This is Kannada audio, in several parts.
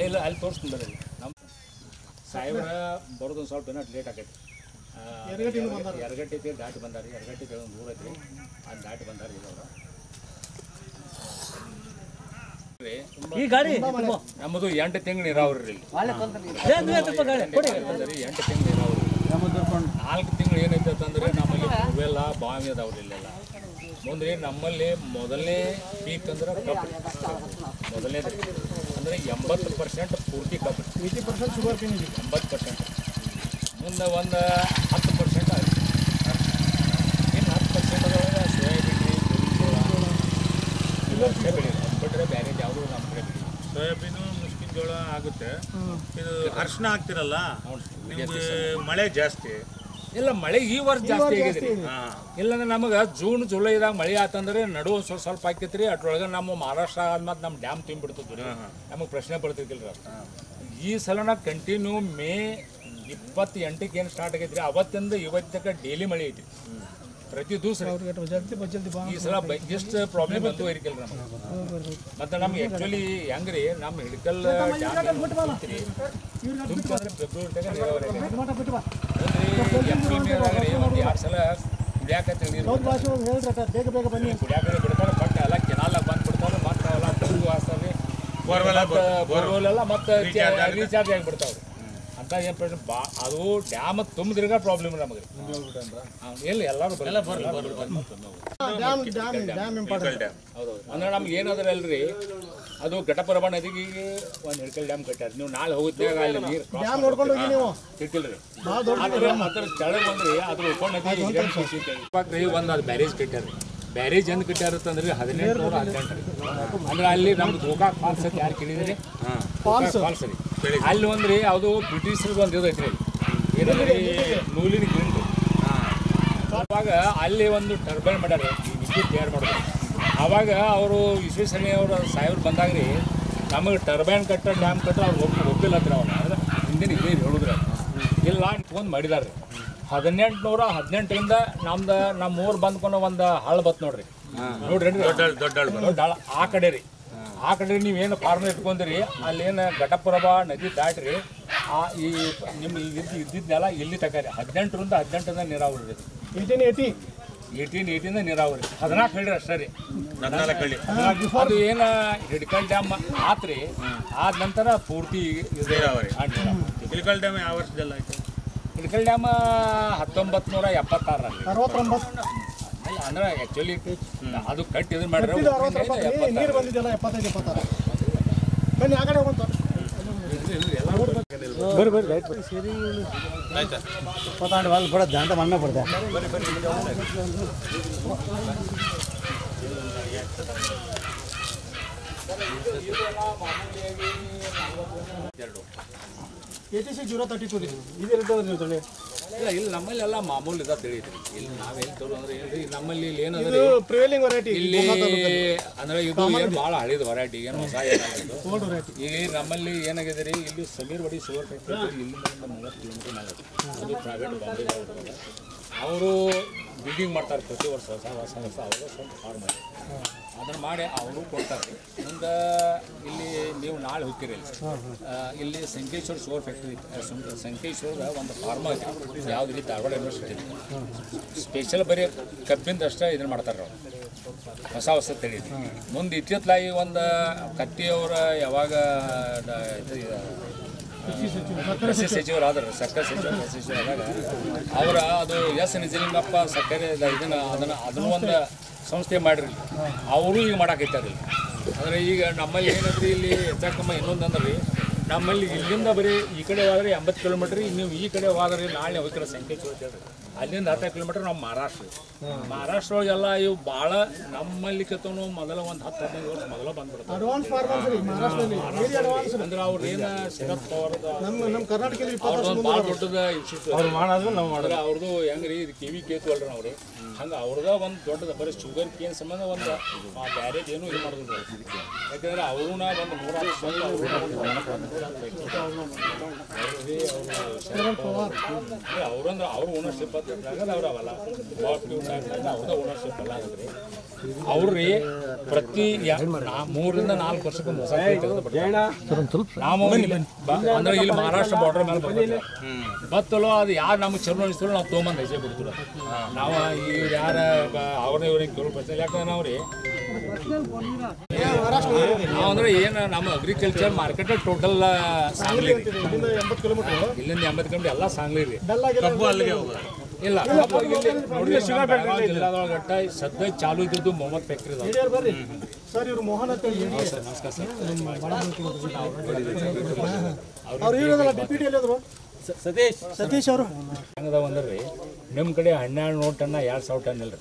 ಇಲ್ಲ ಅಲ್ಲಿ ತೋರಿಸ್ತೀನಿ ಬರ್ರಿ ನಮ್ಮ ಸಾಹೇಬ್ರ ಬರೋದು ಸ್ವಲ್ಪ ಏನೋ ಲೇಟ್ ಆಗೈತಿ ಎರಗಟ್ಟೆ ದಾಟಿ ಬಂದಾರಿ ಎರಗಟ್ಟೆ ಒಂದು ಊರು ಐತ್ರಿ ಅದು ದಾಟಿ ಬಂದಾರಿ ಈಗ ಅವರು ಈ ಗಾಡಿ ನಮ್ಮದು 8 ತಿಂಗಳು ನೀರಾವರಿ 8 ತಿಂಗಳು ನೀರಾವರಿ 4 ತಿಂಗಳು ಏನೈತೆ ಅಂತಂದ್ರೆ ನಮ್ಮಲ್ಲಿ ಇವೆಲ್ಲ ಬಾವಿ ಅದಾವ್ರಿ ಇಲ್ಲೆಲ್ಲ ಮುಂದೆ ನಮ್ಮಲ್ಲಿ ಮೊದಲನೇ ಪೀಕ್ ಅಂದ್ರೆ ಕಬ್ಬು ಮೊದಲನೇದು ಅಂದರೆ 80% ಪೂರ್ತಿ ಕಬ್ಬು 80% ಶುಗರ್ ಕೇನ್ 80% ಮುಂದೆ ಒಂದು 10% ಇನ್ನು 10% ಅದರೊಳಗೆ ಸೋಯಾಬೀನ್ ಜೋಳ ಬೆಳೆ ಬಿಟ್ಟರೆ ಬೇರೆ ಯಾವುದೂ ನಮ್ಮ ಕಡೆ ಬೆಳೆ ಸೋಯಾಬೀನು ಮುಸ್ಕಿನ ಜೋಳ ಆಗುತ್ತೆ ಇದು ಅರ್ಶಿನ ಹಾಕ್ತಿರಲ್ಲ ನಿಮಗೆ ಮಳೆ ಜಾಸ್ತಿ ಇಲ್ಲ ಮಳೆ ಈ ವರ್ಷ ಜಾಸ್ತಿ ಆಗಿದೆ ಇಲ್ಲಾಂದ್ರೆ ನಮಗೆ ಜೂನ್ ಜುಲೈದಾಗ ಮಳೆ ಆತಂದ್ರೆ ನಡು ಸ್ವಲ್ಪ ಹಾಕೈತ್ರಿ ಅದ್ರೊಳಗೆ ನಮ್ಮ ಮಹಾರಾಷ್ಟ್ರ ಆದ್ಮೇಲೆ ನಮ್ಮ ಡ್ಯಾಮ್ ತುಂಬಿಡ್ತದ್ರಿ ನಮಗೆ ಪ್ರಶ್ನೆ ಬರ್ತಿದ್ದಿಲ್ಲ ಈ ಸಲನ ಕಂಟಿನ್ಯೂ ಮೇ 28ಕ್ಕೆ ಏನು ಸ್ಟಾರ್ಟ್ ಆಗೈತ್ರಿ ಅವತ್ತಿಂದ ಇವತ್ತಕ್ಕೆ ಡೈಲಿ ಮಳೆ ಐತಿ ಪ್ರತಿ ದಿವಸ ಈ ಸಲ ಎಷ್ಟು ಪ್ರಾಬ್ಲಮ್ ಬಂದು ಇರ್ಕಿಲ್ಲ ನಮಗೆ ಮತ್ತು ನಮ್ಗೆ ಆ್ಯಕ್ಚುಲಿ ಹೆಂಗ್ರಿ ನಮ್ಮ ಹಿಡ್ಕಲ್ ಡ್ಯಾಮ್ ತುಂಬಿದ್ರೆ ಫೆಬ್ರವರಿದಾಗ ನೀರಾವರಿ ಏಪ್ರಿಲ್ ಮೇದಾಗ ಒಂದು 2 ಸಲ ಕುಡಿಯಾಕತ್ತೆ ನೀರು ಕುಡಿಯಾಕ ಬಿಡ್ತಾರೆ ಬಟ್ ಎಲ್ಲ ಕೆನಾಲಾಗ ಬಂದ್ಬಿಡ್ತಾರೆ ಮತ್ತು ಅವೆಲ್ಲ ತುಂಬ ವಾಸ್ತವ್ರಿ ಬೋರ್ವೆಲ್ಲ ಮತ್ತು ರೀಚಾರ್ಜ್ ಆಗಿಬಿಡ್ತಾವ್ರಿ ಅಂತ ಏನು ಪ್ರಶ್ನೆ ಅದು ಡ್ಯಾಮ್ ತುಂಬಿದ್ರಾಗ ಪ್ರಾಬ್ಲಮ್ ನಮಗೆ ಎಲ್ಲಿ ಎಲ್ಲರೂ ಹೌದು ಅಂದ್ರೆ ನಮ್ಗೆ ಏನಾದ್ರೆ ಅಲ್ರಿ ಅದು ಘಟಪ್ರಭಾ ನದಿಗೆ ಒಂದು ಹಿಡ್ಕಲ್ ಡ್ಯಾಮ್ ಕಟ್ಟಾರ ನೀವು ನಾಳೆ ಹೋಗಿದ್ದಾಗ ಅಲ್ಲಿ ನೀರು ಸಿಕ್ಕಿಲ್ರಿ ಮತ್ತೆ ಕೆಳಗೆ ಬಂದ್ರಿ ಅದ್ರ ಉಳ್ಕೊಂಡು ಒಂದು ಅದು ಬ್ಯಾರೇಜ್ ಕಟ್ಟಾರ್ರಿ ಬ್ಯಾರೇಜ್ ಎಂದು ಕಟ್ಟಾರತ್ತಂದ್ರೆ 1818 ಅಂದ್ರೆ ಅಲ್ಲಿ ನಮ್ದು ಗೋಕಾಕ್ ಫಾಲ್ಸ್ ಅಂತ ಯಾರು ಕೇಳಿದ್ರಿ ಫಾಲ್ಸ್ ರೀ ಅಲ್ಲಿ ಒಂದ್ರಿ ಅದು ಬ್ರಿಟಿಷರಿಗೆ ಒಂದು ಇದೈತ್ರಿ ಏನಂದ್ರೆ ನೂಲಿನ ಗಿಂಡು ಅವಾಗ ಅಲ್ಲಿ ಒಂದು ಟರ್ಬೈನ್ ಮಾಡ್ಯಾರ ವಿದ್ಯುತ್ ತಯಾರು ಮಾಡೋದು ಆವಾಗ ಅವರು ವಿಶ್ವೇಶ್ವರಯ್ಯ ಸಾಹೇಬ್ರು ಬಂದಾಗ್ರಿ ನಮಗೆ ಟರ್ಬೈನ್ ಕಟ್ಟ ಡ್ಯಾಮ್ ಕಟ್ಟ ಅವ್ರು ಒಪ್ಪಿಲ್ಲತ್ರಿ ಅವ್ರು ಅಂದ್ರೆ ಹಿಂದಿನ ಇದೇ ಹೇಳಿದ್ರೆ ಇಲ್ಲ ಒಂದು ಮಾಡಿದಾರೆ 1818ರಿಂದ ನಮ್ದು ನಮ್ಮ ಊರು ಬಂದ್ಕೊಂಡು ಒಂದು ಹಾಳು ಬತ್ ನೋಡ್ರಿ ನೋಡ್ರಿ ದೊಡ್ಡ ಆ ಕಡೆ ರೀ ಆ ಕಡೆ ನೀವೇನು ಫಾರ್ಮ್ ಇಟ್ಕೊಂಡ್ರಿ ಅಲ್ಲೇನು ಘಟಪ್ರಭಾ ನದಿ ದಾಟ್ರಿ ಈ ನಿಮ್ಮ ಇದ್ದಿದ್ದೆಲ್ಲ ಇಲ್ಲಿ ತಗರಿ 18ರಿಂದ 18 ನೀರಾವರಿ ರೀ 18 ನೀರಾವರಿ 14 ಹಳ್ಳಿ ಅಷ್ಟೇ ರೀ 14 ಹಳ್ಳಿ ಅದು ಏನು ಹಿಡ್ಕಲ್ ಡ್ಯಾಮ್ ಆತ್ರಿ ಆದ ನಂತರ ಪೂರ್ತಿ ನೀರಾವರಿ ಹಿಡ್ಕಲ್ ಡ್ಯಾಮ್ ಯಾವ ವರ್ಷದಲ್ಲ ಆಯ್ತು ಹಿಡ್ಕಲ್ ಡ್ಯಾಮ್ 1976 ಅಂದ್ರೆ ಆ್ಯಕ್ಚುಲಿ ಅದು ಕಟ್ಟಿ ಇದನ್ನ ಮಾಡ್ರೆ ಬರ್ರಿ ರೈಟ್ ಸರಿ ಆಯ್ತಾ ಅಲ್ಲಿ ಬಿಡೋದು ಅಂತ ಮಣ್ಣೆ ಬಿಡ್ದೆ ATC 032 ಇದಿರ್ತದೆ ನೀವು ತೊಳಿ ಇಲ್ಲ ಇಲ್ಲಿ ನಮ್ಮಲ್ಲಿ ಎಲ್ಲ ಮಾಮೂಲಿ ಇದ ತಿಳಿದ್ರಿ ಇಲ್ಲಿ ನಾವೆಲ್ಲಿ ತೋರು ಅಂದ್ರೆ ಹೇಳ್ರಿ ನಮ್ಮಲ್ಲಿ ಇಲ್ಲಿ ಏನಂದ್ರೆ ಪ್ರಿವೇಲಿಂಗ್ ವೆರೈಟಿ ಇಲ್ಲಿ ಅಂದ್ರೆ ಇದು ಏನು ಭಾಳ ಹಳಿದ ವೆರೈಟಿ ಏನು ಹೊಸ ಏನಾಗಿದ್ದು ಈಗ ನಮ್ಮಲ್ಲಿ ಏನಾಗಿದೆ ರೀ ಇಲ್ಲಿ ಸಮೀರ್ ಬಡಿ ಶುಗರ್ ಫ್ಯಾಕ್ಟ್ರಿ ಇಲ್ಲಿಂದ 30 ಕಿಲೋಮೀಟರ್ ಮೇಲೆ ಅದು ಪ್ರೈವೇಟ್ ಬಾಂಬೆ ಅವರು ಬಿಲ್ಡಿಂಗ್ ಮಾಡ್ತಾರೆ ಪ್ರತಿ ವರ್ಷ ಹೊಸ ಅವರು ಸ್ವಂತ ಫಾರ್ಮ್ ಮಾಡಿ ಅದನ್ನು ಮಾಡಿ ಅವರು ಕೊಡ್ತಾರೆ ಮುಂದೆ ಇಲ್ಲಿ ನೀವು ನಾಳೆ ಹೋಗ್ತೀರಿ ಇಲ್ಲಿ ಸಂಕೇಶ್ವರ ಶುಗರ್ ಫ್ಯಾಕ್ಟ್ರಿ ಸಂಕೇಶ್ವರದ ಒಂದು ಫಾರ್ಮ್ ಐತಿ ಯಾವ್ದು ರೀತಿ ಧಾರವಾಡ ಯೂನಿವರ್ಸಿಟಿ ಸ್ಪೆಷಲ್ ಬರೀ ಕಬ್ಬಿಂದ ಅಷ್ಟೇ ಇದನ್ನು ಮಾಡ್ತಾರೆ ಅವ್ರು ಹೊಸ ತಿಳಿದು ಮುಂದೆ ಇತ್ತಿತ್ತಲಾಗಿ ಒಂದು ಕತ್ತಿಯವರ ಯಾವಾಗ ಕೃಷಿ ಸಚಿವರಾದ್ರೆ ಸರ್ಕಾರ ಸಚಿವರಾದಾಗ ಅವರ ಅದು ಎಸ್ ನಿಜಲಿಂಗಪ್ಪ ಸಕ್ಕರೆ ಅದನ್ನು ಒಂದು ಸಂಸ್ಥೆ ಮಾಡಿರಿ ಅವರು ಈಗ ಮಾಡಾಕೈತಾರಿಲ್ಲ ಅಂದರೆ ಈಗ ನಮ್ಮಲ್ಲಿ ಏನಂದ್ರೆ ಇಲ್ಲಿ ಹೆಚ್ಚಾಕಮ್ಮ ಇನ್ನೊಂದು ಅಂದ್ರೆ ನಮ್ಮಲ್ಲಿ ಇಲ್ಲಿಂದ ಬರೀ ಈ ಕಡೆ ಹೋದ್ರೆ 80 ಕಿಲೋಮೀಟ್ರ್ ನೀವು ಈ ಕಡೆ ಹೋದ್ರೆ ನಾಳೆ ಹೋಗ್ತಿರೋ ಸಂಖ್ಯೆ ಹೇಳ್ರಿ ಅಲ್ಲಿಂದ 10 ಕಿಲೋಮೀಟ್ರ್ ನಮ್ಮ ಮಹಾರಾಷ್ಟ್ರ ಒಳಗೆಲ್ಲ ಇವು ಭಾಳ ನಮ್ಮಲ್ಲಿ ಕತ್ತವನು ಮೊದಲ ಒಂದು 10-15 ವರ್ಷ ಮೊದಲ ಬಂದ್ಬಿಡ್ತಾರೆ ಅಂದ್ರೆ ಅವ್ರು ಏನು ಶರತ್ ಪವಾರ್ದ ನಮ್ಮ ಕರ್ನಾಟಕದಲ್ಲಿ ಭಾಳ ದೊಡ್ಡದ ಇನ್ಸ್ಟಿಟ್ಯೂಟ್ ಅವ್ರು ಮಾಡಿದ್ರೆ ನಾವು ಮಾಡಿದ್ರೆ ಅವ್ರದ್ದು ಹೆಂಗ್ರಿ ಇದು KV ಕೇತು ಅಲ್ರಿ ಅವರು ಹಂಗೆ ಅವ್ರದ ಒಂದು ದೊಡ್ಡದು ಬರೀ ಶುಗರ್ ಕೇನ್ ಸಂಬಂಧ ಒಂದು ಬ್ಯಾರೇಜ್ ಏನು ಇದು ಮಾಡೋದಿಲ್ಲ. ಯಾಕಂದ್ರೆ ಅವ್ರನ್ನ ಒಂದು 100 ಅವ್ರಂದ್ರೆ ಅವ್ರ ಓನರ್ಶಿಪ್ ಅಂತ ಅವ್ರು ಅವಲ್ಲ ಅವ್ರದ ಓನರ್ಶಿಪ್ ಅಲ್ಲ ಅಂದ್ರೆ ಅವ್ರಿ ಪ್ರತಿ 3 ರಿಂದ 4 ವರ್ಷಕ್ಕೆ ಹೊಸ ನಾವು ಅಂದ್ರೆ ಇಲ್ಲಿ ಮಹಾರಾಷ್ಟ್ರ ಬಾರ್ಡರ್ ಮೇಲೆ ಬರ್ತದೆ ಬತ್ತಲೋ ಅದು ಯಾರು ನಮ್ಗೆ ಚಲೋ ಅನಿಸ್ತೋ ನಾವು ತೊಗೊಂಬಂದು ಹೆಜ್ಜೆ ಬಿಡ್ತೀರ. ನಾವು ಇವ್ರು ಯಾರ ಅವ್ರನ್ನ ಇವ್ರಿಗೆ ಕೇಳೋ ಪ್ರಶ್ನೆ ಯಾಕಂದ್ರೆ ನಾವು ರೀ ನಾವು ಅಂದ್ರೆ ಏನು ನಮ್ಮ ಅಗ್ರಿಕಲ್ಚರ್ ಮಾರ್ಕೆಟ್ ಟೋಟಲ್ ಸಾಂಗ್ಲಿ ಇಲ್ಲಿಂದ 80 ಕಿಲೋಮೀಟರ್ ಎಲ್ಲ ಸಾಂಗ್ಲಿ ರೀ. ಇಲ್ಲ ಜಿಲ್ಲಾದೊಳಗಟ್ಟ ಸದ್ಯ ಚಾಲು ಇದ್ದದ್ದು ಮೊಹಮ್ಮದ್ ಫ್ಯಾಕ್ಟ್ರಿ ಸರ್. ಇವರು ಮೋಹನ್ ಅಂತ ಹೇಳಿ ನಮಸ್ಕಾರ ಸರ್. ಸತೀಶ್ ಅವರು ಹೆಂಗದಾವ ಅಂದ್ರೆ ನಿಮ್ಮ ಕಡೆ 12 ನೋಟನ್ನ 2,000 ಟನ್ ಇಲ್ರಿ.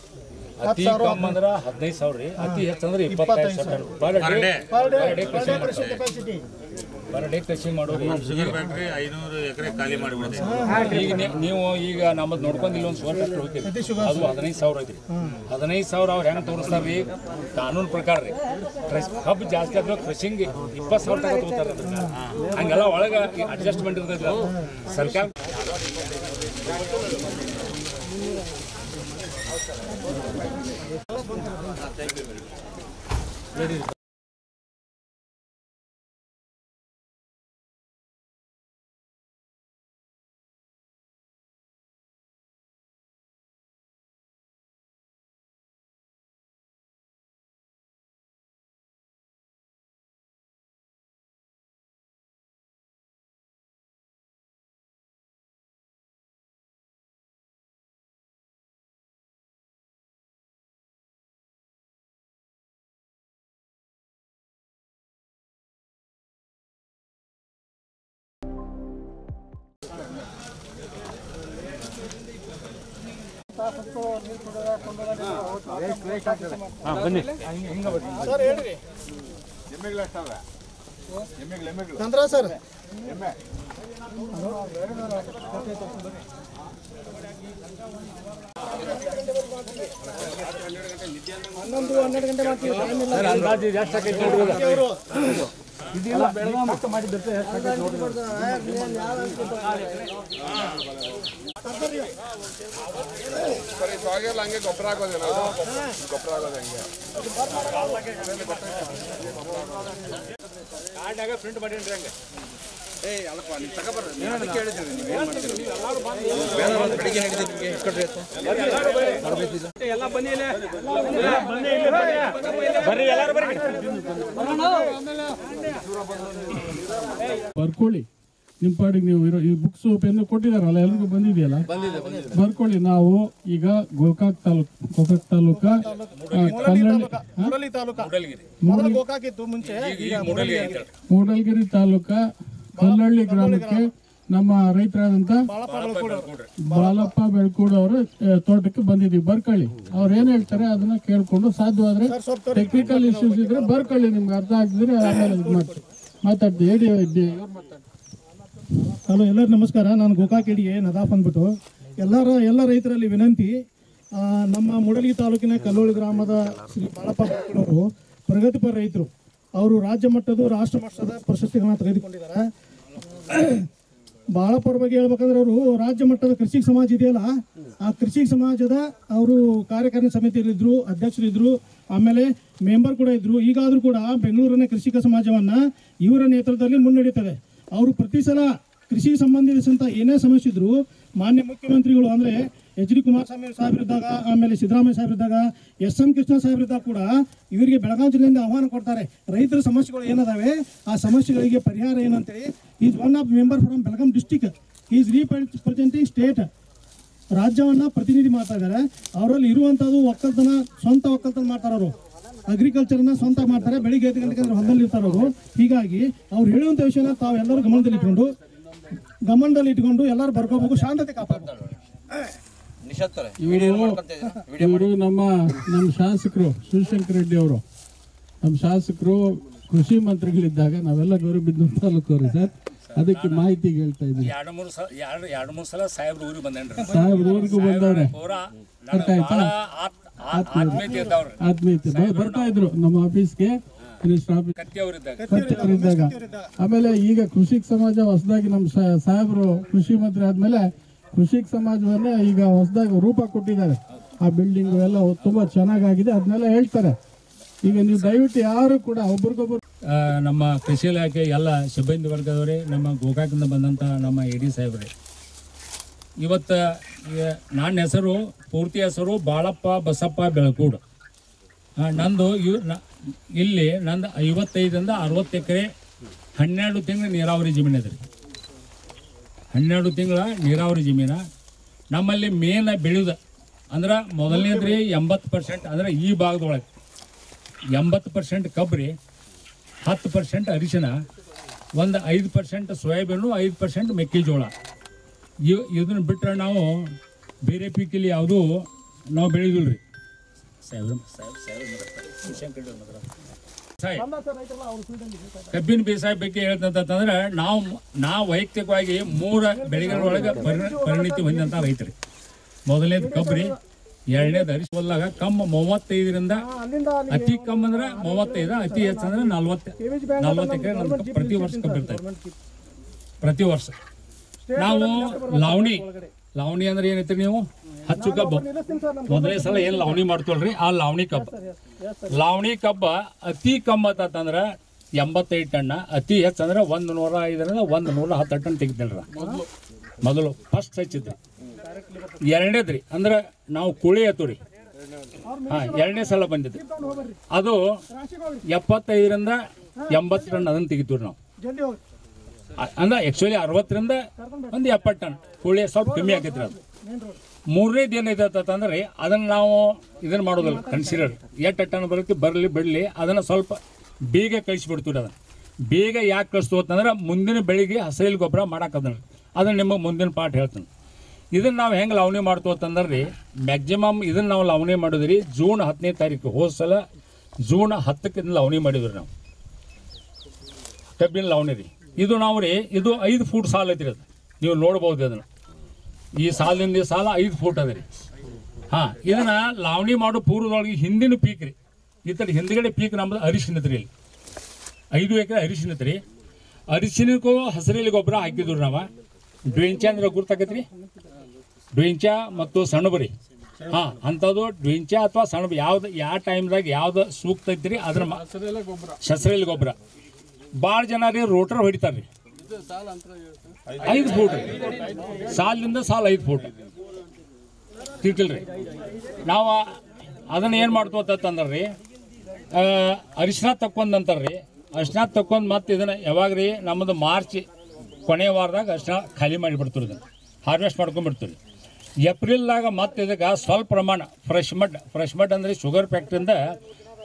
ಅತಿ ಕಮ್ಮಿ ಅಂದ್ರೆ 15,000 ರೀ, ಅತಿ ಹೆಚ್ಚಂದ್ರೆ 25,000 ಟನ್ ಪರ್ ಡೇ ಕೃಷಿ ಮಾಡೋದು. ಶುಗರ್ ಫ್ಯಾಕ್ಟ್ರಿ 500 ಎಕರೆ ಖಾಲಿ ಮಾಡಿಬಿಡುತ್ತೆ. ಈಗ ನೀವು ಈಗ ನಮ್ಮದು ನೋಡ್ಕೊಂಡು ಇಲ್ಲೊಂದು ಶುಗರ್ ಫ್ಯಾಕ್ಟ್ರಿ ಹೋಗ್ತೀವಿ, ಅದು 15,000 ಐತ್ರಿ. 15,000 ಅವ್ರು ಹೆಂಗೆ ತೋರಿಸ್ತಾರೆ ರೀ ಕಾನೂನು ಪ್ರಕಾರ ರೀ. ಕಬ್ಬು ಜಾಸ್ತಿ ಆದ್ರೆ ಕೃಷಿಂಗ್ 20,000 ತನಕ ತಗೋತಾರೆ. ಅದನ್ನ ಹಂಗೆಲ್ಲ ಒಳಗೆ ಅಡ್ಜಸ್ಟ್ಮೆಂಟ್ ಇರ್ತೈತಿ ಸರ್ಕಾರ. ಬನ್ನಿ ಸರ್ ಹೇಳ್ರಿ ನಂತರ ಸರ್ 11-12 ಗಂಟೆ ಮಾಡ್ತೀವಿ. ಇದೆಲ್ಲ ಬೆಳಗ್ಗೆ ಮಾಡಿದ್ದೆ ಹಂಗೆ ಗೊಬ್ಬರ ಆಗೋದು ಗೊಬ್ಬರ ಆಗೋದು ಹಂಗೆ ಕಾರ್ಡ್ನಾಗ ಪ್ರಿಂಟ್ ಮಾಡೀನಿ ಹಂಗೆ. ಅಲ್ಲಪ್ಪ ನೀವು ತಗೊಬರ್ರಿ, ನೀವು ಅದಕ್ಕೆ ಹೇಳಿದ್ದೀರಿ ನೀವು ಏನು ಮಾಡ್ತೀರಿ ಬೆಳಿಗ್ಗೆ ಹೇಳಿದ್ರೆ ನಿಮಗೆ ಇಟ್ಕೊಡ್ರಿ ಎಲ್ಲ ಬನ್ನಿ ಬರ್ರಿ ಎಲ್ಲರೂ ಬರ್ರಿ. ಬರ್ಕೊಳ್ಳಿ ನಿಮ್ಮ ಪಾಡಿಗೆ ನೀವು ಇರೋ ಈ ಬುಕ್ಸ್ ಪೆನ್ ಕೊಟ್ಟಿದಾರಲ್ಲ ಎಲ್ರಿಗೂ ಬಂದಿದೆಯಲ್ಲ ಬರ್ಕೊಳ್ಳಿ. ನಾವು ಈಗ ಗೋಕಾಕ್ ತಾಲೂಕ ಮೂಡಲ್ಗಿರಿ ತಾಲೂಕ ಕಲ್ಲಹಳ್ಳಿ ಗ್ರಾಮಕ್ಕೆ ನಮ್ಮ ರೈತರಾದಂತ ಬಾಲಪ್ಪ ಬೆಳ್ಕೂಡ್ ಅವರು ತೋಟಕ್ಕೆ ಬಂದಿದ್ದೀವಿ. ಬರ್ಕೊಳ್ಳಿ, ಅವ್ರು ಏನ್ ಹೇಳ್ತಾರೆ ಅದನ್ನ ಕೇಳ್ಕೊಂಡು ಸಾಧ್ಯವಾದ್ರೆ ಟೆಕ್ನಿಕಲ್ ಇಶ್ಯೂಸ್ ಇದ್ರೆ ಬರ್ಕೊಳ್ಳಿ, ನಿಮ್ಗೆ ಅರ್ಥ ಆಗಿದ್ರೆ ಆಮೇಲೆ ಇದು ಮಾಡ್ತೀವಿ ಮಾತಾಡ್ತೀವಿ. ಹಲೋ ಎಲ್ಲರೂ ನಮಸ್ಕಾರ. ನಾನು ಗೋಕಾಕಿಡಿಗೆ ನದಾಫ್ ಅಂದ್ಬಿಟ್ಟು ಎಲ್ಲ ರೈತರಲ್ಲಿ ವಿನಂತಿ. ನಮ್ಮ ಮೂಡಲ್ಗಿ ತಾಲೂಕಿನ ಕಲ್ಲೋಳಿ ಗ್ರಾಮದ ಶ್ರೀ ಬಾಳಪ್ಪ ಬೆಳ್ಕೂಡವರು ಪ್ರಗತಿಪರ ರೈತರು. ಅವರು ರಾಜ್ಯ ಮಟ್ಟದ ರಾಷ್ಟ್ರ ಮಟ್ಟದ ಪ್ರಶಸ್ತಿಗಳನ್ನ ತೆಗೆದುಕೊಂಡಿದ್ದಾರೆ. ಬಾಳಪ್ಪರ ಬಗ್ಗೆ ಹೇಳ್ಬೇಕಂದ್ರೆ ಅವರು ರಾಜ್ಯ ಮಟ್ಟದ ಕೃಷಿ ಸಮಾಜ ಇದೆಯಲ್ಲ, ಆ ಕೃಷಿ ಸಮಾಜದ ಅವರು ಕಾರ್ಯಕಾರಿಣಿ ಸಮಿತಿಯಲ್ಲಿದ್ದರು, ಅಧ್ಯಕ್ಷರಿದ್ದರು, ಆಮೇಲೆ ಮೆಂಬರ್ ಕೂಡ ಇದ್ದರು. ಈಗಾದರೂ ಕೂಡ ಬೆಂಗಳೂರಿನ ಕೃಷಿಕ ಸಮಾಜವನ್ನು ಇವರ ನೇತೃತ್ವದಲ್ಲಿ ಮುನ್ನಡೀತದೆ. ಅವರು ಪ್ರತಿ ಸಲ ಕೃಷಿ ಸಂಬಂಧಿಸಿದಂಥ ಏನೇ ಸಮಸ್ಯೆ ಇದ್ದರೂ ಮಾನ್ಯ ಮುಖ್ಯಮಂತ್ರಿಗಳು ಅಂದರೆ ಎಚ್ ಡಿ ಕುಮಾರಸ್ವಾಮಿ ಸಾಹೇಬರಿದ್ದಾಗ, ಆಮೇಲೆ ಸಿದ್ದರಾಮಯ್ಯ ಸಾಹೇಬರಿದ್ದಾಗ, ಎಸ್ ಎಂ ಕೃಷ್ಣ ಸಾಹೇಬರಿದ್ದಾಗ ಕೂಡ ಇವರಿಗೆ ಬೆಳಗಾವಿ ಜಿಲ್ಲೆಯಿಂದ ಆಹ್ವಾನ ಕೊಡ್ತಾರೆ. ರೈತರ ಸಮಸ್ಯೆಗಳು ಏನದಾವೆ ಆ ಸಮಸ್ಯೆಗಳಿಗೆ ಪರಿಹಾರ ಏನಂತೇಳಿ. Is one of member from Belgaum district. Is representing state. ರಾಜ್ಯವನ್ನು ಪ್ರತಿನಿಧಿ ಮಾಡ್ತಾ ಇದ್ದಾರೆ. ಅವರಲ್ಲಿ ಇರುವಂಥದ್ದು ಒಕ್ಕಲ್ತನ, ಸ್ವಂತ ಒಕ್ಕಲ್ತನ ಮಾಡ್ತಾರೆ. ಅವರು ಅಗ್ರಿಕಲ್ಚರ್ನ ಸ್ವಂತ ಮಾಡ್ತಾರೆ. ಬೆಳಿಗ್ಗೆ 5 ಗಂಟೆಗೆ ಹೊಲದಲ್ಲಿ ಇರ್ತಾರೆ ಅವರು. ಹೀಗಾಗಿ ಅವ್ರು ಹೇಳುವಂಥ ವಿಷಯನ ತಾವೆಲ್ಲರೂ ಗಮನದಲ್ಲಿ ಇಟ್ಕೊಂಡು ಎಲ್ಲರೂ ಬರ್ಕೋಬೇಕು, ಶಾಂತತೆ ಕಾಪಾಡಬೇಕು. ಇವರು ನಮ್ಮ ಶಾಸಕರು ಶಿವಶಂಕರ ರೆಡ್ಡಿ ಅವರು, ನಮ್ಮ ಶಾಸಕರು ಕೃಷಿ ಮಂತ್ರಿಗಳಿದ್ದಾಗ ನಾವೆಲ್ಲ ಗೌರಿಬಿದನೂರು ತಾಲೂಕವ್ರಿ ಸರ್. ಅದಕ್ಕೆ ಮಾಹಿತಿಗೆ ಹೇಳ್ತಾ ಇದ್ದೀನಿ. ಎರಡು ಮೂರು ಸಲ ಸಾಹೇಬ್ರು ಊರಿಗೆ ಬಂದೇನ್ರಿ. ಸಾಹೇಬ್ರು ಊರಿಗೂ ಬಂದವ್ರೆ, ಪೂರಾ ಅರ್ಥ ಆಯ್ತಾ? ಆತ್ಮೀಯತೆ ಇದ್ದವ್ರು, ಆತ್ಮೀಯತೆ ಬರ್ತಾ ಇದ್ರು ನಮ್ಮ ಆಫೀಸ್ಗೆ ಕತ್ತಿಯವರಿದ್ದಾಗ. ಆಮೇಲೆ ಈಗ ಕೃಷಿಕ ಸಮಾಜ ಹೊಸದಾಗಿ ನಮ್ಮ ಸಾಹೇಬರು ಕೃಷಿ ಮಂತ್ರಿ ಆದ್ಮೇಲೆ ಕೃಷಿಕ ಸಮಾಜವನ್ನೇ ಈಗ ಹೊಸದಾಗಿ ರೂಪ ಕೊಟ್ಟಿದ್ದಾರೆ. ಆ ಬಿಲ್ಡಿಂಗ್ ಎಲ್ಲ ತುಂಬಾ ಚೆನ್ನಾಗಾಗಿದೆ, ಅದನ್ನೆಲ್ಲ ಹೇಳ್ತಾರೆ. ಈಗ ನೀವು ದಯವಿಟ್ಟು ಯಾರು ಕೂಡ ಒಬ್ರಿಗೊಬ್ರು ನಮ್ಮ ಕೃಷಿ ಇಲಾಖೆ ಎಲ್ಲ ಸಿಬ್ಬಂದಿ ವರ್ಗದವರೇ, ನಮ್ಮ ಗೋಕಾಕಿಂದ ಬಂದಂಥ ನಮ್ಮ AD ಸಾಹೇಬ್ರೆ, ಇವತ್ತು ನನ್ನ ಹೆಸರು ಪೂರ್ತಿ ಹೆಸರು ಬಾಳಪ್ಪ ಬಸಪ್ಪ ಬೆಳಕೂಡು. ನಂದು ಇಲ್ಲಿ ನಂದು 55ರಿಂದ 60 ಎಕರೆ 12 ತಿಂಗಳ ನೀರಾವರಿ ಜಮೀನು ಅದ್ರಿ. 12 ತಿಂಗಳ ನೀರಾವರಿ ಜಮೀನ. ನಮ್ಮಲ್ಲಿ ಮೇನ್ ಬೆಳೆಯೋದು ಅಂದ್ರೆ ಮೊದಲನೇದ್ರಿ 80%, ಅಂದ್ರೆ ಈ ಭಾಗದೊಳಗೆ 80% ಕಬ್ರಿ, 10% ಅರಿಶಿನ, ಒಂದು 5% ಸೋಯಾಬೀನು, 5% ಮೆಕ್ಕೆಜೋಳ. ಇದನ್ನು ಬಿಟ್ಟರೆ ನಾವು ಬೇರೆ ಪೀಕಿಲ್ಲಿ ಯಾವುದೂ ನಾವು ಬೆಳೆದಿಲ್ಲ ರೀ. ಕಬ್ಬಿನ ಬೇಸಾಯ ಬಗ್ಗೆ ಹೇಳ್ತಂತಂದ್ರೆ ನಾವು ವೈಯಕ್ತಿಕವಾಗಿ 3 ಬೆಳೆಗಳೊಳಗೆ ಪರಿಣಿತಿ ಹೊಂದಿದಂಥ ರೈತರಿ. ಮೊದಲನೇದು ಕಬ್ರಿ, ಎರಡನೇದು ಅರಿಶಿ. ಹೊಲ್ದಾಗ ಕಮ್ಮ 35ರಿಂದ ಅತಿ ಕಮ್ಮಿ ಅಂದ್ರೆ 35, ಅತಿ ಹೆಚ್ಚು ಅಂದ್ರೆ 40 ಎಕರೆ ನಮ್ಗೆ ಪ್ರತಿ ವರ್ಷ ಕಬ್ಬು ಇರ್ತದೆ. ಪ್ರತಿ ವರ್ಷ ನಾವು ಲಾವಣಿ ಅಂದ್ರೆ ಏನೈತ್ರಿ, ನೀವು ಹಚ್ಚು ಕಬ್ಬು ಮೊದಲನೇ ಸಲ ಏನು ಲಾವಣಿ ಮಾಡ್ತೋಳ್ರಿ, ಆ ಲಾವಣಿ ಕಬ್ಬ ಅತಿ ಕಮ್ಮ ಅಂತಂದ್ರೆ 85 ಟನ್, ಅತಿ ಹೆಚ್ಚು ಅಂದ್ರೆ 105ರಿಂದ 110 ಟನ್ ತೆಗಿತಿಲ್ರ. ಮೊದಲು ಫಸ್ಟ್ ಹಚ್ಚಿದ್ರಿ. ಎರಡನೇದ್ರಿ ಅಂದ್ರೆ ನಾವು ಕುಳಿ ಎತ್ತುರಿ, ಎರಡನೇ ಸಲ ಬಂದಿದ್ರಿ. ಅದು 75ರಿಂದ 80 ಟನ್ ಅದನ್ನು ತೆಗಿತೀವಿ ನಾವು. ಅಂದ್ರೆ ಆ್ಯಕ್ಚುಲಿ 60ರಿಂದ ಒಂದು 70 ಟನ್ ಕುಳಿ ಸ್ವಲ್ಪ ಕಮ್ಮಿ ಆಗೈತ್ರಿ. ಅದು ಮೂರನೇದು ಏನೈತಂದ್ರೆ ಅದನ್ನು ನಾವು ಇದನ್ನು ಮಾಡೋದಿಲ್ಲ, ಕನ್ಸಿಡರ್ ಎಷ್ಟು ಟನ್ ಬರುತ್ತೆ ಬರಲಿ ಬಿಡಲಿ, ಅದನ್ನು ಸ್ವಲ್ಪ ಬೇಗ ಕಳಿಸ್ಬಿಡ್ತೀವಿ. ಅದನ್ನು ಬೇಗ ಯಾಕೆ ಕಳಿಸ್ತು ಅಂತಂದ್ರೆ ಮುಂದಿನ ಬೆಳಿಗ್ಗೆ ಹಸಿರು ಗೊಬ್ಬರ ಮಾಡಾಕದನ್ರಿ. ಅದನ್ನು ನಿಮಗೆ ಮುಂದಿನ ಪಾಠ ಹೇಳ್ತೀನಿ. ಇದನ್ನು ನಾವು ಹೆಂಗೆ ಲಾವಣಿ ಮಾಡ್ತೀವಿ ಅಂತಂದ್ರೆ ರೀ, ಮ್ಯಾಕ್ಸಿಮಮ್ ಇದನ್ನು ನಾವು ಲಾವಣಿ ಮಾಡಿದ್ರಿ ಜೂನ್ 10ನೇ ತಾರೀಕು. ಹೋದ ಸಲ ಜೂನ್ 10ಕ್ಕೆ ಲಾವಣಿ ಮಾಡಿದ್ರಿ ನಾವು ಕಬ್ಬಿನ ಲಾವಣಿ ರೀ. ಇದು ನಾವು ರೀ, ಇದು 5 ಫೂಟ್ ಸಾಲ ಐತ್ರಿ. ಅದು ನೀವು ನೋಡ್ಬೋದು. ಅದನ್ನು ಈ ಸಾಲಿಂದ ಈ ಸಾಲ 5 ಫೂಟ್ ಅದ ರೀ. ಇದನ್ನು ಲಾವಣಿ ಮಾಡೋ ಪೂರ್ವದೊಳಗೆ ಹಿಂದಿನ ಪೀಕ್ ರೀ, ಈ ಥರ ಹಿಂದ್ಗಡೆ ಪೀಕ್ ನಮ್ಮದು ಅರಿಶಿನತ್ರಿ. ಇಲ್ಲಿ 5 ಎಕರೆ ಅರಿಶಿನತ್ರಿ. ಅರಿಶಿನಕ್ಕೂ ಹಸಿರಲ್ಲಿ ಗೊಬ್ಬರ ಹಾಕಿದ್ರು ನಾವು. ಡ್ವಿಂಚ ಅಂದ್ರೆ ಗುರ್ತಾಕೈತ್ರಿ, ಡ್ವಿಂಚ ಮತ್ತು ಸಣ್ಣಬರಿ. ಅಂಥದ್ದು ಡ್ವಿಂಚ ಅಥವಾ ಸಣ್ಣ ಯಾವ್ದು ಯಾವ ಟೈಮ್ದಾಗ ಯಾವ್ದು ಸೂಕ್ತ ಐತ್ರಿ ಅದ್ರ ಹಸಿರಲ್ಲಿ ಗೊಬ್ಬರ. ಭಾಳ ಜನ ರೀ ರೋಟರ್ ಹೊಡಿತಾರೆ ರೀ. 5 ಫೂಟ್ ಸಾಲಿಂದ ಸಾಲ 5 ಫೂಟ್ ತಿಳ್ತಿಲ್ರಿ. ನಾವು ಅದನ್ನು ಏನು ಮಾಡ್ತೋತಂದ್ರೆ ರೀ, ಅರಿಶಿನ ತಕ್ಕೊಂದಂತಾರೆ ರೀ. ಅರಿಶಿನ ತಕ್ಕೊಂಡು ಮತ್ತೆ ಇದನ್ನು ಯಾವಾಗ ರೀ, ನಮ್ಮದು ಮಾರ್ಚ್ ಕೊನೆಯ ವಾರದಾಗ ಅರಿಶಿನ ಖಾಲಿ ಮಾಡಿಬಿಡ್ತೀವಿ. ಇದನ್ನು ಹಾರ್ವೆಸ್ಟ್ ಮಾಡ್ಕೊಂಡ್ಬಿಡ್ತೀವಿ. ಏಪ್ರಿಲ್ದಾಗ ಮತ್ತೆ ಇದಕ್ಕೆ ಸ್ವಲ್ಪ ಪ್ರಮಾಣ ಫ್ರೆಶ್ ಮಡ್ ಅಂದರೆ ಶುಗರ್ ಫ್ಯಾಕ್ಟ್ರಿಯಿಂದ